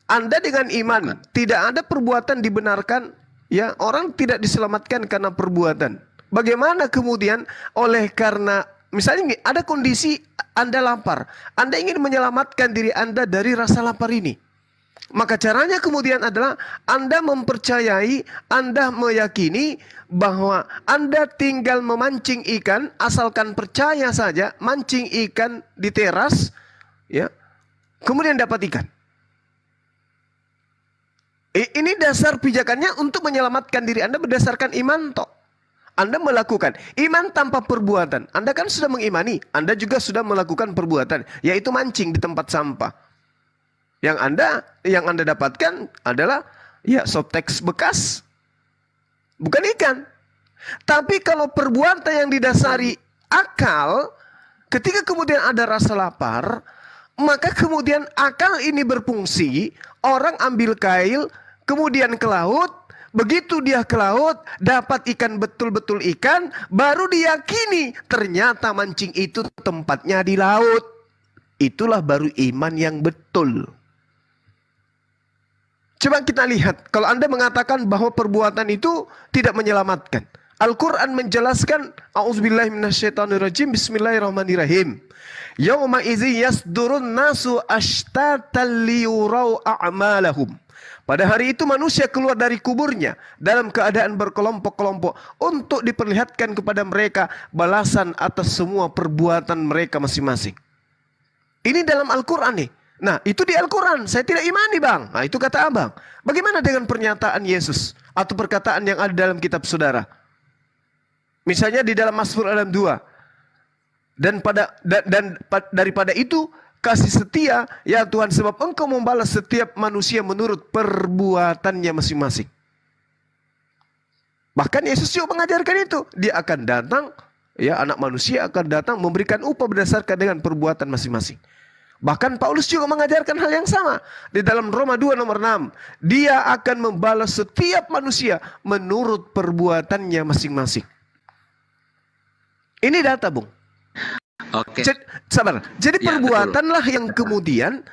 Anda dengan iman tidak ada perbuatan dibenarkan, ya orang tidak diselamatkan karena perbuatan. Bagaimana kemudian oleh karena misalnya ada kondisi Anda lapar, Anda ingin menyelamatkan diri Anda dari rasa lapar ini. Maka caranya kemudian adalah Anda mempercayai, Anda meyakini bahwa Anda tinggal memancing ikan, asalkan percaya saja, mancing ikan di teras, ya, kemudian dapat ikan. Ini dasar pijakannya untuk menyelamatkan diri Anda berdasarkan iman tok. Anda melakukan iman tanpa perbuatan. Anda kan sudah mengimani, Anda juga sudah melakukan perbuatan, yaitu mancing di tempat sampah. Yang Anda dapatkan adalah ya softeks bekas, bukan ikan. Tapi kalau perbuatan yang didasari akal, ketika kemudian ada rasa lapar, maka kemudian akal ini berfungsi, orang ambil kail, kemudian ke laut, begitu dia ke laut, dapat ikan betul-betul ikan, baru diyakini ternyata mancing itu tempatnya di laut. Itulah baru iman yang betul. Coba kita lihat, kalau Anda mengatakan bahwa perbuatan itu tidak menyelamatkan. Al-Quran menjelaskan, A'udzubillahi minasyaitonirrajim, Bismillahirrahmanirrahim. Yauma idzi yasdurun nasu ashtatan liyurau a'malahum. Pada hari itu manusia keluar dari kuburnya dalam keadaan berkelompok-kelompok untuk diperlihatkan kepada mereka balasan atas semua perbuatan mereka masing-masing. Ini dalam Al-Quran nih. Nah, itu di Al-Quran. Saya tidak imani, Bang. Nah, itu kata Abang. Bagaimana dengan pernyataan Yesus atau perkataan yang ada dalam kitab saudara? Misalnya di dalam Mazmur 2. Dan daripada itu kasih setia ya Tuhan, sebab Engkau membalas setiap manusia menurut perbuatannya masing-masing. Bahkan Yesus juga mengajarkan itu. Dia akan datang, ya anak manusia akan datang memberikan upah berdasarkan dengan perbuatan masing-masing. Bahkan Paulus juga mengajarkan hal yang sama. Di dalam Roma 2 nomor 6. Dia akan membalas setiap manusia menurut perbuatannya masing-masing. Ini data, Bung. Oke. Sabar. Jadi Ya, perbuatanlah yang kemudian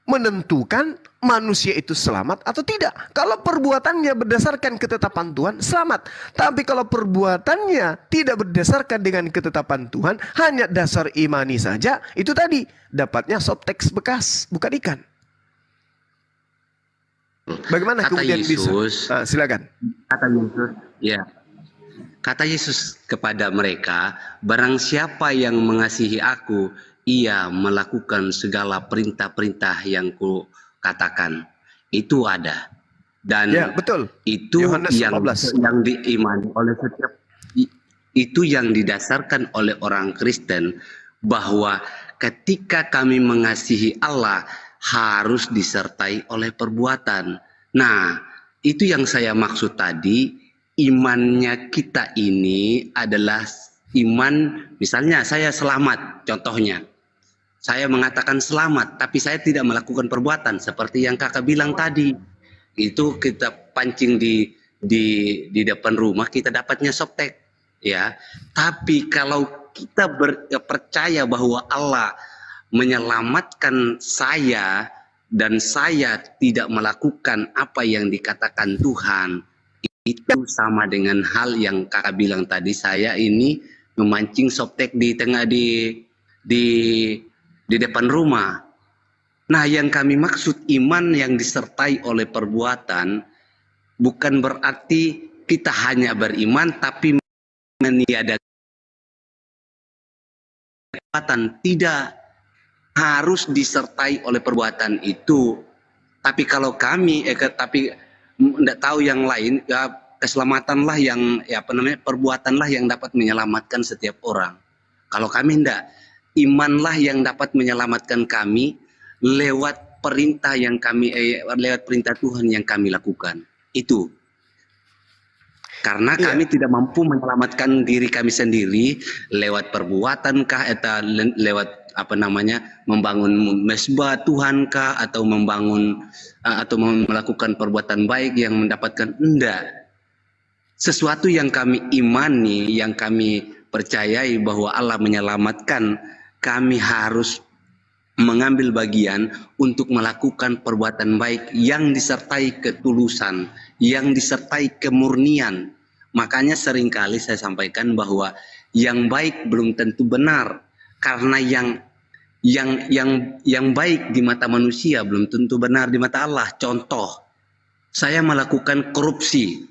menentukan manusia itu selamat atau tidak. Kalau perbuatannya berdasarkan ketetapan Tuhan, selamat. Tapi kalau perbuatannya tidak berdasarkan dengan ketetapan Tuhan, hanya dasar imani saja, itu tadi dapatnya softeks bekas, bukan ikan. Bagaimana Kata kemudian Yesus, bisa? Silakan. Kata Yesus, ya. Kata Yesus kepada mereka, barang siapa yang mengasihi aku, ia melakukan segala perintah-perintah yang ku katakan. Itu ada. Dan Ya, betul. itu Yohanes yang 15. diimani oleh setiap, itu yang didasarkan oleh orang Kristen, bahwa ketika kami mengasihi Allah harus disertai oleh perbuatan. Nah, itu yang saya maksud tadi. Imannya kita ini adalah iman, misalnya saya selamat, contohnya. Saya mengatakan selamat, tapi saya tidak melakukan perbuatan seperti yang kakak bilang tadi. Itu kita pancing di depan rumah, kita dapatnya softtek, ya. Tapi kalau kita percaya bahwa Allah menyelamatkan saya dan saya tidak melakukan apa yang dikatakan Tuhan, itu sama dengan hal yang kakak bilang tadi. Saya ini memancing softtek di tengah di depan rumah. Nah, yang kami maksud iman yang disertai oleh perbuatan bukan berarti kita hanya beriman tapi meniadakan perbuatan. Tidak harus disertai oleh perbuatan itu. Tapi kalau kami tidak tahu yang lain, ya keselamatanlah yang perbuatanlah yang dapat menyelamatkan setiap orang. Kalau kami tidak, imanlah yang dapat menyelamatkan kami lewat perintah yang kami lewat perintah Tuhan yang kami lakukan. Itu. Karena kami tidak mampu menyelamatkan diri kami sendiri lewat perbuatan kah, atau lewat membangun mesbah Tuhan kah, atau membangun atau melakukan perbuatan baik yang mendapatkan, enggak. Sesuatu yang kami imani, yang kami percayai bahwa Allah menyelamatkan kami harus mengambil bagian untuk melakukan perbuatan baik yang disertai ketulusan, yang disertai kemurnian. Makanya seringkali saya sampaikan bahwa yang baik belum tentu benar, karena yang baik di mata manusia belum tentu benar di mata Allah. Contoh, saya melakukan korupsi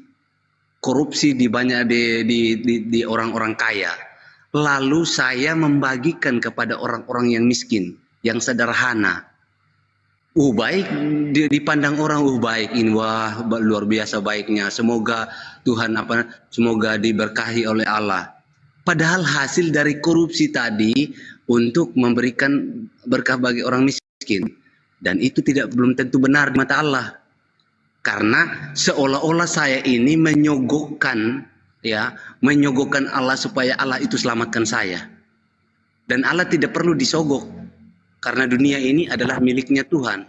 di banyak di orang-orang kaya, lalu saya membagikan kepada orang-orang yang miskin, yang sederhana. Baik dipandang orang, baik ini, wah luar biasa baiknya. Semoga Tuhan semoga diberkahi oleh Allah. Padahal hasil dari korupsi tadi untuk memberikan berkah bagi orang miskin, dan itu belum tentu benar di mata Allah. Karena seolah-olah saya ini menyogokkan Allah supaya Allah itu selamatkan saya. Dan Allah tidak perlu disogok, karena dunia ini adalah miliknya Tuhan.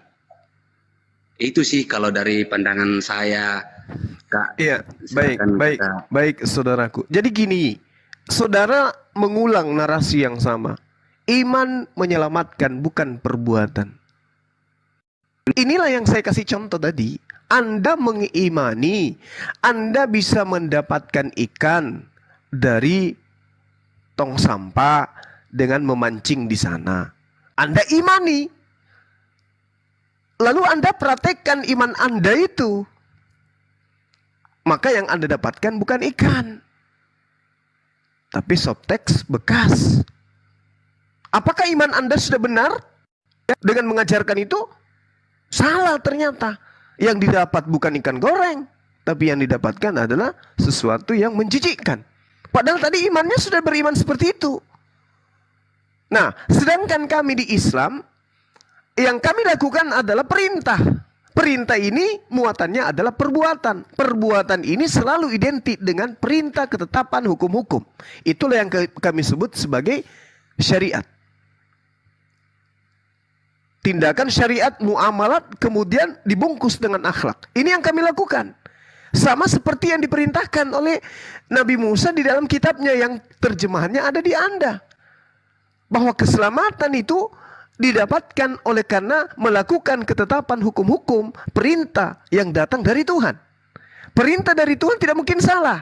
Itu sih kalau dari pandangan saya, Kak. Iya, baik saudaraku. Jadi gini, saudara mengulang narasi yang sama. Iman menyelamatkan, bukan perbuatan. Inilah yang saya kasih contoh tadi. Anda mengimani, Anda bisa mendapatkan ikan dari tong sampah dengan memancing di sana. Anda imani. Lalu Anda praktekkan iman Anda itu. Maka yang Anda dapatkan bukan ikan, tapi softeks bekas. Apakah iman Anda sudah benar dengan mengajarkan itu? Salah ternyata. Yang didapat bukan ikan goreng, tapi yang didapatkan adalah sesuatu yang menjijikkan. Padahal tadi imannya sudah beriman seperti itu. Nah, sedangkan kami di Islam, yang kami lakukan adalah perintah. Perintah ini muatannya adalah perbuatan. Perbuatan ini selalu identik dengan perintah, ketetapan, hukum-hukum. Itulah yang kami sebut sebagai syariat. Tindakan syariat, muamalat, kemudian dibungkus dengan akhlak. Ini yang kami lakukan. Sama seperti yang diperintahkan oleh Nabi Musa di dalam kitabnya, yang terjemahannya ada di Anda. Bahwa keselamatan itu didapatkan oleh karena melakukan ketetapan hukum-hukum, perintah yang datang dari Tuhan. Perintah dari Tuhan tidak mungkin salah.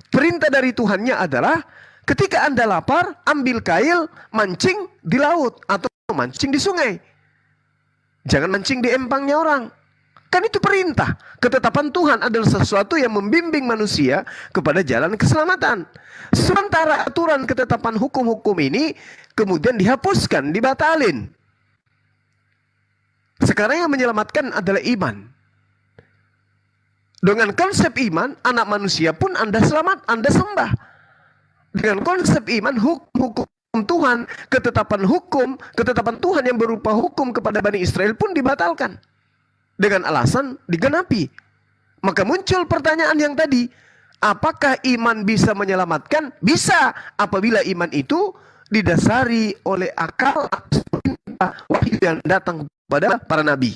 Perintah dari Tuhannya adalah ketika Anda lapar, ambil kail, mancing di laut atau mancing di sungai. Jangan mancing di empangnya orang. Kan itu perintah. Ketetapan Tuhan adalah sesuatu yang membimbing manusia kepada jalan keselamatan. Sementara aturan ketetapan hukum-hukum ini kemudian dihapuskan, dibatalin. Sekarang yang menyelamatkan adalah iman. Dengan konsep iman, anak manusia pun Anda selamat, Anda sembah. Dengan konsep iman, hukum Tuhan, ketetapan Tuhan yang berupa hukum kepada Bani Israel pun dibatalkan dengan alasan digenapi. Maka muncul pertanyaan yang tadi, apakah iman bisa menyelamatkan? Bisa, apabila iman itu didasari oleh akal wahyu yang datang kepada para nabi.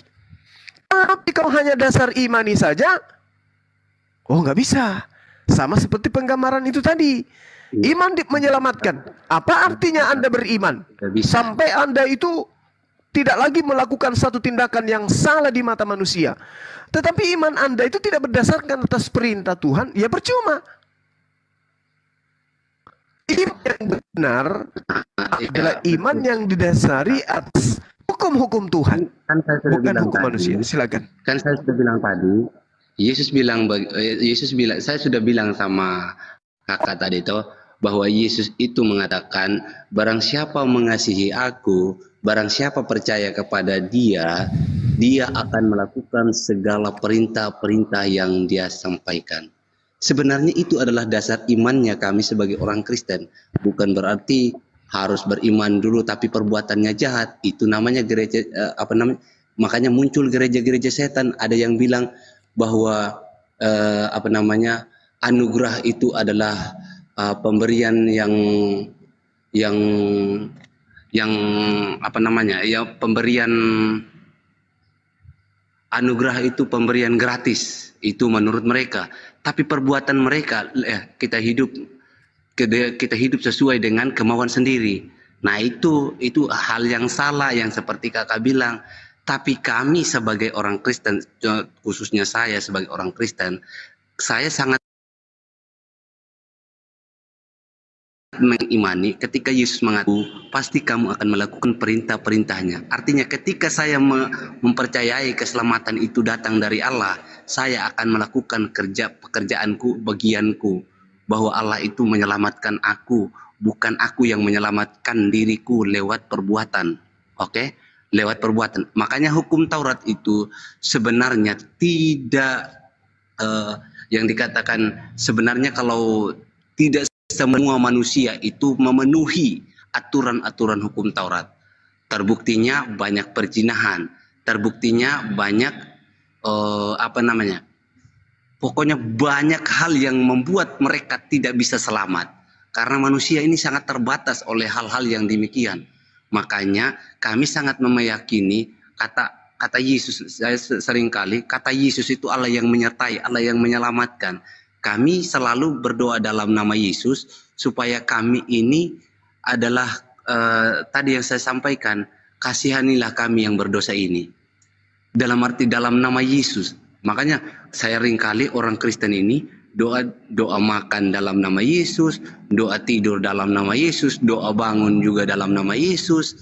Tapi kalau hanya dasar imani saja, nggak bisa. Sama seperti penggambaran itu tadi. Iman menyelamatkan. Apa artinya Anda beriman? Sampai Anda itu tidak lagi melakukan satu tindakan yang salah di mata manusia. Tetapi iman Anda itu tidak berdasarkan atas perintah Tuhan, ya percuma. Iman yang benar adalah iman yang didasari atas hukum-hukum Tuhan, bukan hukum manusia. Silakan. Kan saya sudah bilang tadi, Yesus bilang, saya sudah bilang sama kakak tadi itu, bahwa Yesus itu mengatakan, barang siapa mengasihi aku, barang siapa percaya kepada dia, dia akan melakukan segala perintah-perintah yang dia sampaikan. Sebenarnya itu adalah dasar imannya kami sebagai orang Kristen. Bukan berarti harus beriman dulu tapi perbuatannya jahat. Itu namanya gereja, makanya muncul gereja-gereja setan. Ada yang bilang bahwa anugerah itu adalah pemberian pemberian anugerah itu pemberian gratis, itu menurut mereka. Tapi perbuatan mereka, kita hidup sesuai dengan kemauan sendiri. Nah itu hal yang salah yang seperti kakak bilang. Tapi kami sebagai orang Kristen, khususnya saya sebagai orang Kristen, saya sangat mengimani ketika Yesus mengaku pasti kamu akan melakukan perintah-perintahnya. Artinya ketika saya mempercayai keselamatan itu datang dari Allah, saya akan melakukan pekerjaanku, bagianku, bahwa Allah itu menyelamatkan aku, bukan aku yang menyelamatkan diriku lewat perbuatan. Oke? Lewat perbuatan. Makanya hukum Taurat itu sebenarnya tidak yang dikatakan sebenarnya kalau tidak semua manusia itu memenuhi aturan-aturan hukum Taurat. Terbuktinya banyak perzinahan, terbuktinya banyak pokoknya banyak hal yang membuat mereka tidak bisa selamat. Karena manusia ini sangat terbatas oleh hal-hal yang demikian. Makanya kami sangat meyakini kata Yesus. Saya seringkali kata Yesus itu Allah yang menyertai, Allah yang menyelamatkan. Kami selalu berdoa dalam nama Yesus supaya kami ini adalah tadi yang saya sampaikan, kasihanilah kami yang berdosa ini. Dalam arti dalam nama Yesus. Makanya saya seringkali orang Kristen ini doa makan dalam nama Yesus, doa tidur dalam nama Yesus, doa bangun juga dalam nama Yesus.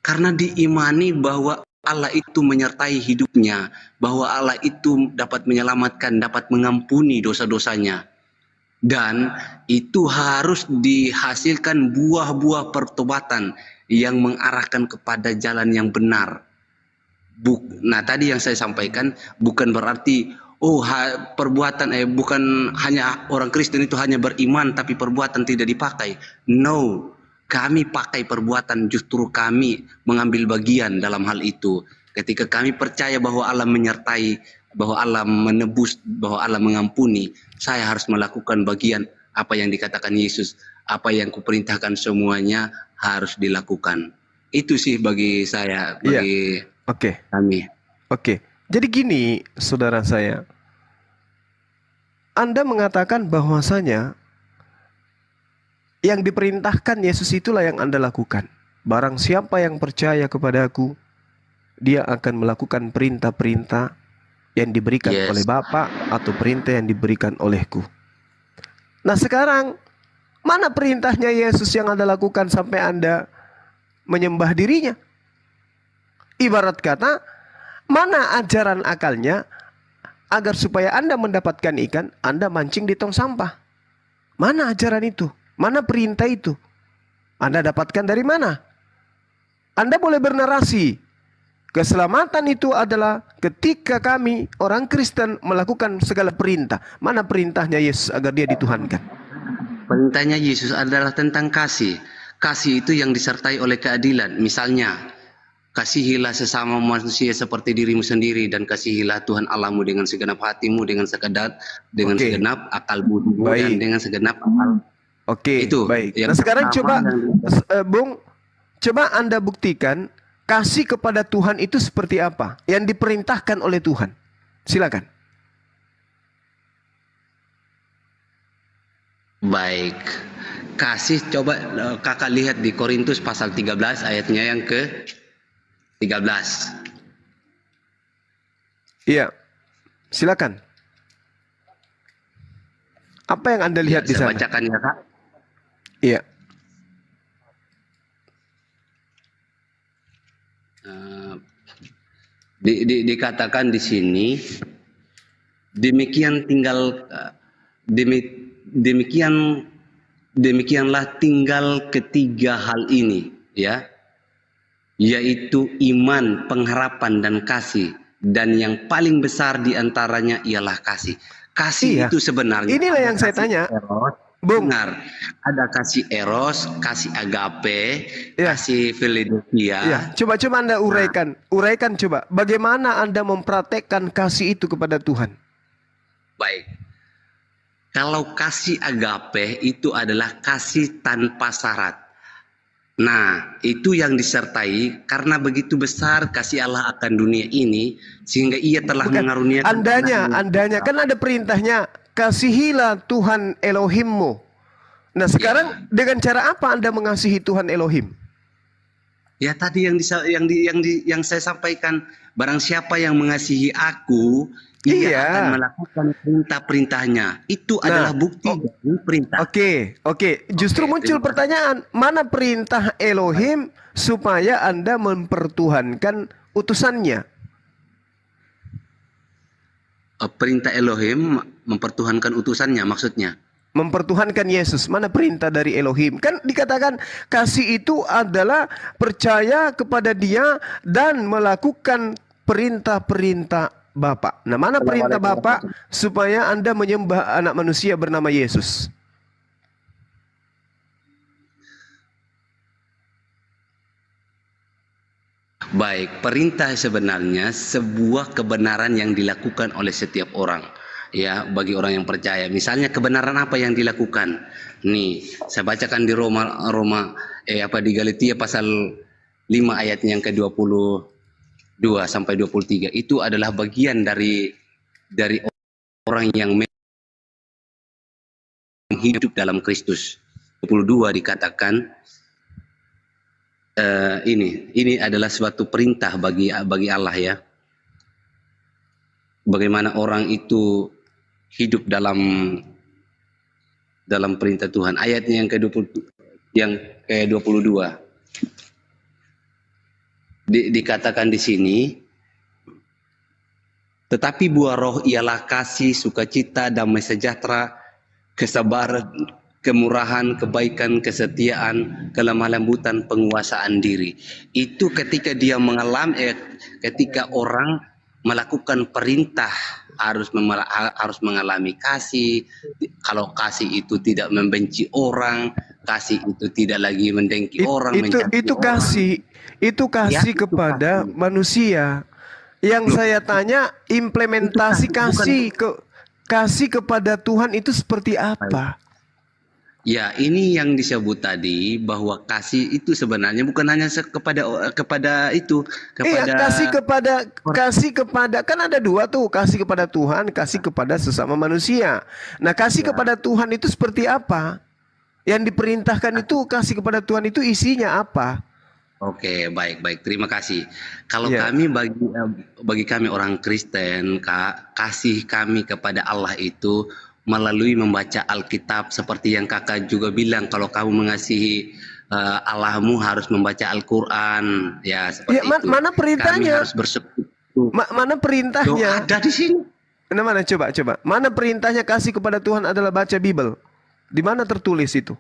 Karena diimani bahwa Allah itu menyertai hidupnya, bahwa Allah itu dapat menyelamatkan, dapat mengampuni dosa-dosanya. Dan itu harus dihasilkan buah-buah pertobatan yang mengarahkan kepada jalan yang benar. Nah tadi yang saya sampaikan bukan berarti perbuatan bukan hanya orang Kristen itu hanya beriman tapi perbuatan tidak dipakai. No, kami pakai perbuatan, justru kami mengambil bagian dalam hal itu. Ketika kami percaya bahwa Allah menyertai, bahwa Allah menebus, bahwa Allah mengampuni, saya harus melakukan bagian apa yang dikatakan Yesus. Apa yang kuperintahkan semuanya harus dilakukan. Itu sih bagi saya, bagi kami. Oke. Jadi gini, saudara saya, Anda mengatakan bahwasanya yang diperintahkan Yesus itulah yang Anda lakukan. Barang siapa yang percaya kepadaku, dia akan melakukan perintah-perintah yang diberikan oleh Bapa atau perintah yang diberikan olehku. Nah sekarang, mana perintahnya Yesus yang Anda lakukan sampai Anda menyembah dirinya? Ibarat kata, mana ajaran akalnya agar supaya Anda mendapatkan ikan, Anda mancing di tong sampah? Mana ajaran itu? Mana perintah itu? Anda dapatkan dari mana? Anda boleh bernarasi, keselamatan itu adalah ketika kami orang Kristen melakukan segala perintah. Mana perintahnya Yesus agar dia dituhankan? Perintahnya Yesus adalah tentang kasih. Kasih itu yang disertai oleh keadilan. Misalnya, kasihilah sesama manusia seperti dirimu sendiri, dan kasihilah Tuhan Allahmu dengan segenap hatimu, dengan segenap akal budimu, dan dengan segenap akal. Itu. Baik. Nah sekarang coba, Bung, coba Anda buktikan kasih kepada Tuhan itu seperti apa yang diperintahkan oleh Tuhan. Silakan. Baik. Kasih, coba kakak lihat di Korintus pasal 13 ayatnya yang ke 13. Iya, silakan. Apa yang Anda lihat di sana? Saya bacakan ya Kak. Iya. Dikatakan di sini, demikianlah tinggal ketiga hal ini, ya, yaitu iman, pengharapan, dan kasih. Dan yang paling besar diantaranya ialah kasih. Kasih itu sebenarnya, inilah yang saya tanya, Bung. Benar, ada kasih eros, kasih agape, kasih Philadelphia. Ya, coba Anda uraikan coba. Bagaimana Anda mempraktekkan kasih itu kepada Tuhan? Baik. Kalau kasih agape itu adalah kasih tanpa syarat. Nah, itu yang disertai karena begitu besar kasih Allah akan dunia ini sehingga Ia telah mengaruniakan. Andanya kan ada perintahnya, kasihilah Tuhan Elohimmu. Nah, sekarang dengan cara apa Anda mengasihi Tuhan Elohim? Ya tadi yang saya sampaikan, barang siapa yang mengasihi aku, ia akan melakukan perintah-perintahnya. Itu adalah bukti dari perintah. Oke. Justru muncul pertanyaan, mana perintah Elohim supaya Anda mempertuhankan utusannya? Perintah Elohim mempertuhankan utusannya maksudnya? Mempertuhankan Yesus. Mana perintah dari Elohim? Kan dikatakan kasih itu adalah percaya kepada Dia dan melakukan perintah-perintah Bapa. Nah, mana perintah Bapa supaya Anda menyembah anak manusia bernama Yesus? Baik, perintah sebenarnya sebuah kebenaran yang dilakukan oleh setiap orang. Ya, bagi orang yang percaya. Misalnya kebenaran apa yang dilakukan? Nih, saya bacakan di di Galatia pasal 5 ayat yang ke-22 sampai 23. Itu adalah bagian dari orang yang hidup dalam Kristus. 22 dikatakan ini adalah suatu perintah bagi Allah ya. Bagaimana orang itu hidup dalam perintah Tuhan. Ayatnya yang ke-22. Dikatakan di sini, tetapi buah roh ialah kasih, sukacita, damai sejahtera, kesabaran, kemurahan, kebaikan, kesetiaan, kelemah lembutan, penguasaan diri. Itu ketika dia ketika orang melakukan perintah harus mengalami kasih. Kalau kasih itu tidak membenci orang, kasih itu tidak lagi mendengki orang. Itu kasih kepada manusia. Yang saya tanya, implementasi kasih kepada Tuhan itu seperti apa? Ya, ini yang disebut tadi bahwa kasih itu sebenarnya bukan hanya kepada kasih kepada kan ada dua tuh, kasih kepada Tuhan, kasih kepada sesama manusia. Nah, kasih kepada Tuhan itu seperti apa? Yang diperintahkan itu kasih kepada Tuhan itu isinya apa? Oke, baik. Terima kasih. Kalau kami bagi kami orang Kristen, kasih kami kepada Allah itu melalui membaca Alkitab, seperti yang kakak juga bilang, kalau kamu mengasihi Allahmu harus membaca Al-Quran, ya seperti itu. Mana perintahnya? Kami harus bersekutu. Mana perintahnya? Ada di sini. Mana coba? Mana perintahnya kasih kepada Tuhan adalah baca Bible? Di mana tertulis itu?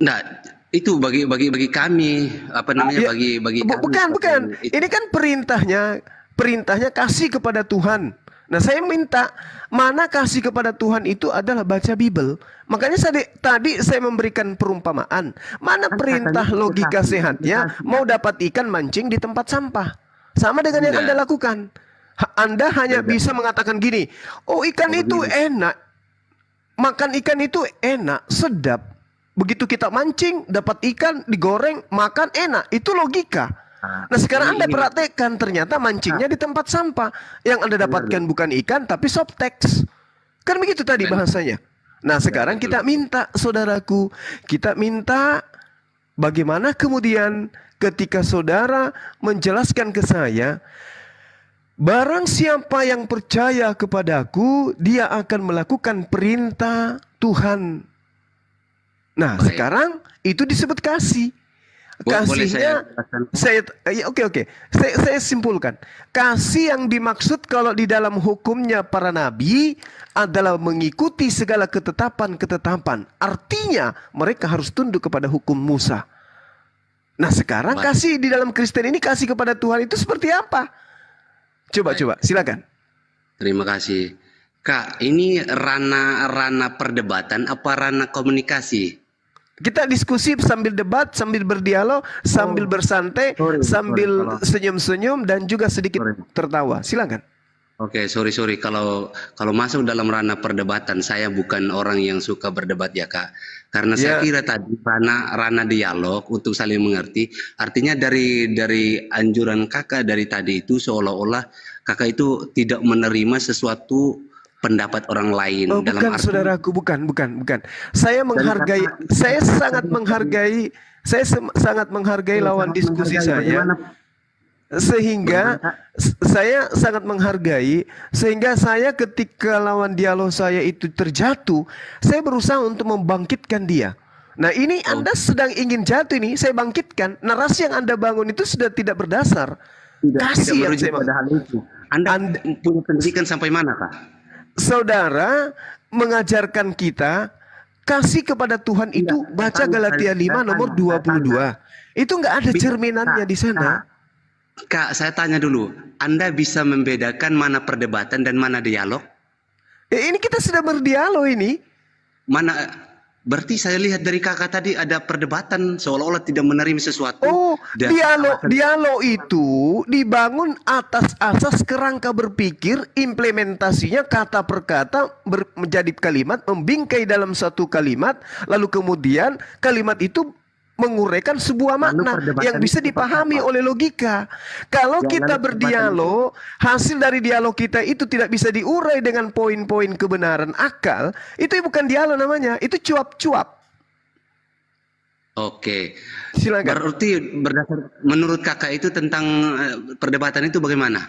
Nah, itu bagi kami bagi kami. Bukan. Ini kan perintahnya kasih kepada Tuhan. Nah, saya minta mana kasih kepada Tuhan itu adalah baca Bible. Makanya tadi saya memberikan perumpamaan. Mana perintah logika sehatnya mau dapat ikan mancing di tempat sampah. Sama dengan yang Anda lakukan. Anda hanya bisa mengatakan gini, oh ikan itu enak. Makan ikan itu enak, sedap. Begitu kita mancing, dapat ikan, digoreng, makan enak. Itu logika. Nah, sekarang Anda praktekkan, ternyata mancingnya di tempat sampah. Yang Anda dapatkan bukan ikan, tapi softtex. Kan begitu tadi bahasanya. Nah, sekarang kita minta, saudaraku, kita minta bagaimana kemudian ketika saudara menjelaskan ke saya, barang siapa yang percaya kepadaku, dia akan melakukan perintah Tuhan. Nah, sekarang itu disebut kasih. Kasihnya saya simpulkan. Kasih yang dimaksud kalau di dalam hukumnya para nabi adalah mengikuti segala ketetapan-ketetapan. Artinya mereka harus tunduk kepada hukum Musa. Nah, sekarang kasih di dalam Kristen ini, kasih kepada Tuhan itu seperti apa? Coba silakan. Terima kasih. Kak, ini ranah perdebatan apa ranah komunikasi? Kita diskusi sambil debat, sambil berdialog, sambil bersantai, sambil senyum-senyum dan juga sedikit tertawa. Silakan. Oke, sorry kalau masuk dalam ranah perdebatan, saya bukan orang yang suka berdebat ya Kak. Karena saya kira tadi ranah dialog untuk saling mengerti. Artinya dari anjuran Kakak dari tadi itu seolah-olah Kakak itu tidak menerima sesuatu pendapat orang lain Oh, dalam bukan arti saudaraku, bukan. Saya menghargai, saya sangat menghargai, sangat menghargai lawan diskusi saya. Sehingga saya sangat menghargai, sehingga saya ketika lawan dialog saya itu terjatuh, saya berusaha untuk membangkitkan dia. Nah ini Anda sedang ingin jatuh ini, saya bangkitkan. Narasi yang Anda bangun itu sudah tidak berdasar. Kasih yang saya pada hal itu. Anda punya pendidikan sampai mana, Pak? Saudara mengajarkan kita kasih kepada Tuhan itu baca Galatia 5 nomor 22. Itu nggak ada cerminannya di sana. Kak, saya tanya dulu, Anda bisa membedakan mana perdebatan dan mana dialog? Ini kita sudah berdialog ini. Mana? Berarti saya lihat dari kakak tadi ada perdebatan seolah-olah tidak menerima sesuatu. Oh, dialog itu dibangun atas asas kerangka berpikir, implementasinya kata per kata menjadi kalimat, membingkai dalam satu kalimat, lalu kemudian kalimat itu menguraikan sebuah makna yang bisa dipahami oleh logika. Kalau kita berdialog, hasil dari dialog kita itu tidak bisa diurai dengan poin-poin kebenaran akal, itu bukan dialog namanya, itu cuap-cuap. Oke. Silakan. Berarti menurut kakak itu tentang perdebatan itu bagaimana?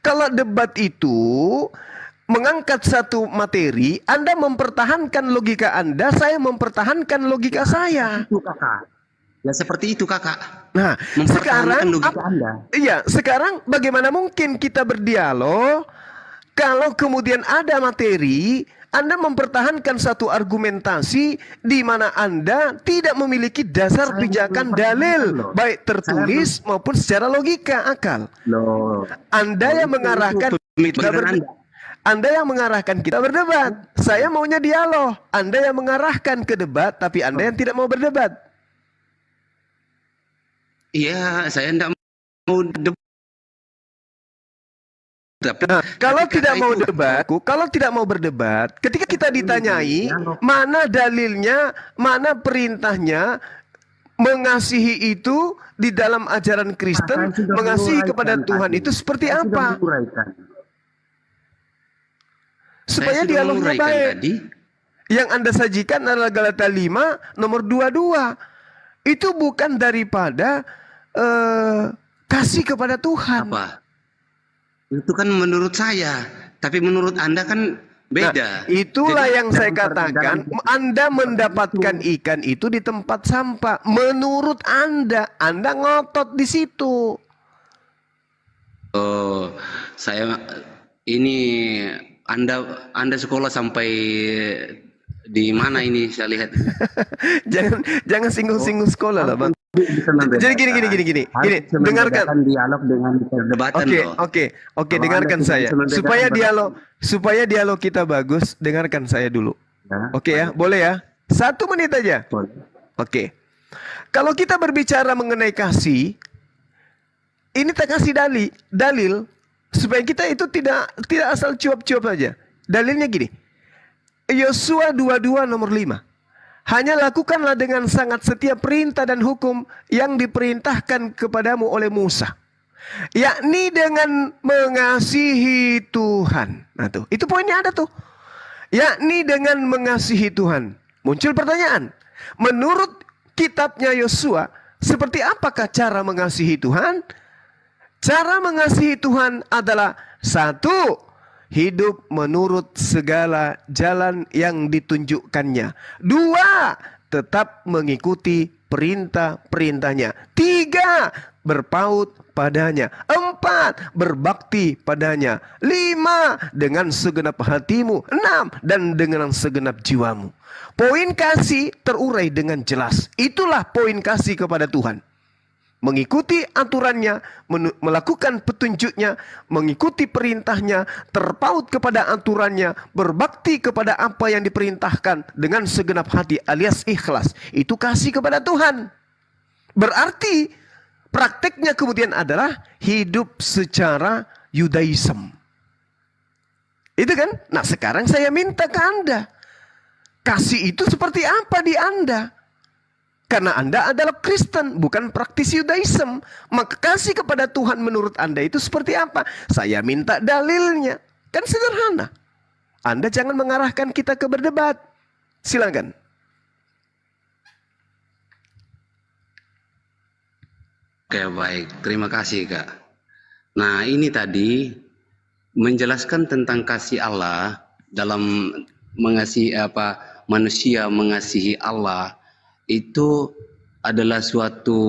Kalau debat itu mengangkat satu materi, Anda mempertahankan logika Anda, saya mempertahankan logika saya. Itu kakak. Ya seperti itu kakak. Nah, sekarang logika Anda. Iya, sekarang bagaimana mungkin kita berdialog kalau kemudian ada materi, Anda mempertahankan satu argumentasi di mana Anda tidak memiliki dasar pijakan dalil, baik tertulis maupun secara logika akal. Anda yang mengarahkan Anda yang mengarahkan kita berdebat. Saya maunya dialog. Anda yang mengarahkan ke debat, tapi Anda yang tidak mau berdebat. Iya, saya tidak mau debat. Nah, kalau tidak mau berdebat, ketika kita ditanyai mana dalilnya, mana perintahnya, mengasihi itu di dalam ajaran Kristen, mengasihi kepada Tuhan itu seperti apa? Supaya dialognya baik. Yang Anda sajikan adalah Galatia 5 nomor 22. Itu bukan daripada kasih kepada Tuhan. Apa? Itu kan menurut saya, tapi menurut Anda kan beda. Nah, itulah jadi, yang saya katakan, Anda mendapatkan ikan itu di tempat sampah. Menurut Anda ngotot di situ. Oh, saya ini Anda sekolah sampai di mana ini saya lihat. jangan singgung-singgung sekolah lah, Bang. Jadi gini. Dengarkan dialog dengan perdebatan. Oke, dengarkan saya. Supaya dialog kita bagus, dengarkan saya dulu. Oke ya, boleh ya? 1 menit aja. Oke. Kalau kita berbicara mengenai kasih, ini tak kasih dalil supaya kita itu tidak asal cuap-cuap aja. Dalilnya gini. Yosua 22 nomor 5. Hanya lakukanlah dengan sangat setia perintah dan hukum yang diperintahkan kepadamu oleh Musa, yakni dengan mengasihi Tuhan. Nah tuh, itu poinnya ada tuh. Yakni dengan mengasihi Tuhan. Muncul pertanyaan, menurut kitabnya Yosua, seperti apakah cara mengasihi Tuhan? Cara mengasihi Tuhan adalah 1, hidup menurut segala jalan yang ditunjukkannya. 2, tetap mengikuti perintah-perintahnya. 3, berpaut padanya. 4, berbakti padanya. 5, dengan segenap hatimu. 6, dan dengan segenap jiwamu. Poin kasih terurai dengan jelas. Itulah poin kasih kepada Tuhan. Mengikuti aturannya, melakukan petunjuknya, mengikuti perintahnya, terpaut kepada aturannya, berbakti kepada apa yang diperintahkan dengan segenap hati alias ikhlas. Itu kasih kepada Tuhan. Berarti prakteknya kemudian adalah hidup secara Yudaism. Itu kan? Nah sekarang saya minta ke Anda. Kasih itu seperti apa di Anda? Karena Anda adalah Kristen, bukan praktisi Yudaism. Maka kasih kepada Tuhan menurut Anda itu seperti apa? Saya minta dalilnya. Kan sederhana. Anda jangan mengarahkan kita ke berdebat. Silakan. Oke, baik. Terima kasih, Kak. Nah, ini tadi menjelaskan tentang kasih Allah dalam mengasihi manusia mengasihi Allah itu adalah suatu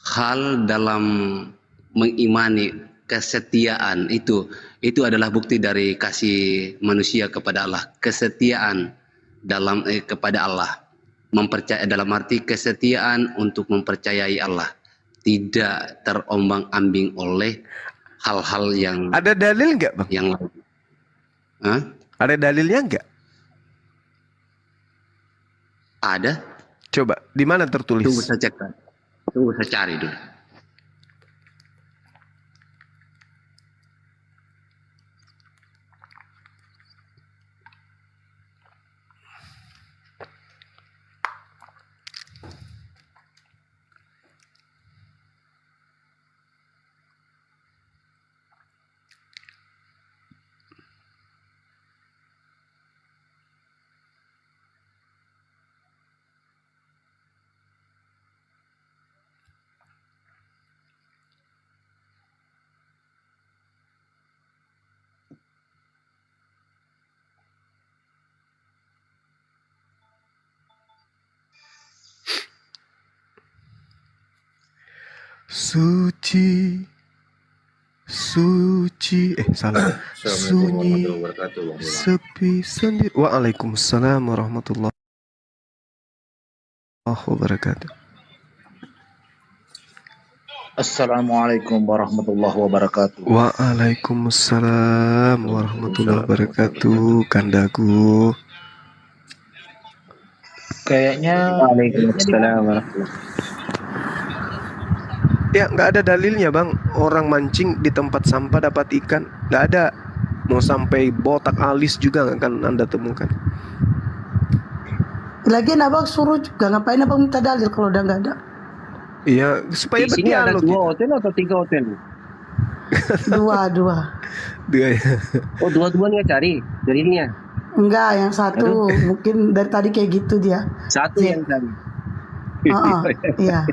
hal dalam mengimani kesetiaan itu adalah bukti dari kasih manusia kepada Allah, kesetiaan dalam kepada Allah. Mempercayai dalam arti kesetiaan untuk mempercayai Allah, tidak terombang-ambing oleh hal-hal yang ada dalil nggak, Bang? Yang lain. Hah? Ada dalilnya nggak? Ada. Coba, di mana tertulis? Tunggu saya cek. Tunggu saya cari dulu. Suci, salah. Sunyi, sepi sendiri. Waalaikumsalam warahmatullahi wabarakatuh. Assalamualaikum warahmatullahi wabarakatuh. Waalaikumsalam warahmatullahi wabarakatuh, Kandaku. Kayaknya Waalaikumsalam warahmatullahi. Ya, nggak ada dalilnya, Bang. Orang mancing di tempat sampah dapat ikan, nggak ada. Mau sampai botak alis juga nggak akan Anda temukan. Lagian abang suruh juga, ngapain abang minta dalil kalau udah nggak ada? Iya, supaya Di sini ada berdialog. 2 hotel atau 3 hotel? Dua. Dia Oh, dua-duanya cari dalilnya. Enggak, yang satu mungkin dari tadi kayak gitu dia. Satu Iya. yang cari. Iya.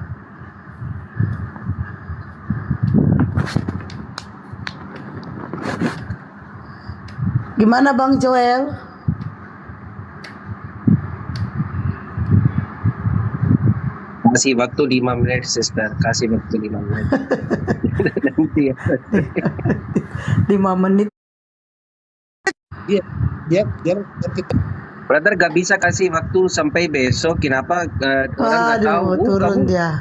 Gimana Bang Joel? Kasih waktu 5 menit, sister. Kasih waktu 5 menit. Nanti ya. 5 menit. dia Brother gak bisa kasih waktu sampai besok. Kenapa? Orang gak tahu. Aduh, turun dia.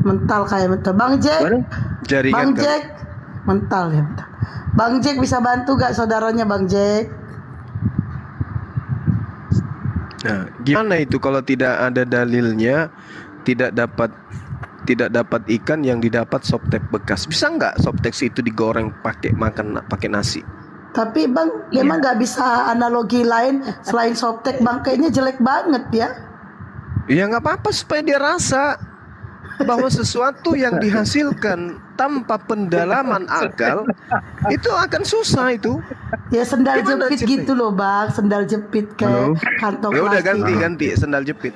Mental kayak mental. Bang Jack. jaringan Bang Jack. Mental ya, mental. Bang Jack bisa bantu gak saudaranya Bang Jack? Nah, gimana itu kalau tidak ada dalilnya, tidak dapat ikan yang didapat softtek bekas? Bisa nggak softtek itu digoreng pakai nasi? Tapi Bang, emang nggak bisa analogi lain selain softtek Bang? Kayaknya jelek banget ya. Ya nggak apa-apa supaya dia rasa bahwa sesuatu yang dihasilkan tanpa pendalaman akal itu akan susah itu. Ya sendal Gimana jepit ceritanya? gitu loh Bang, sendal jepit kayak kantong Ya udah plastik. ganti sendal jepit.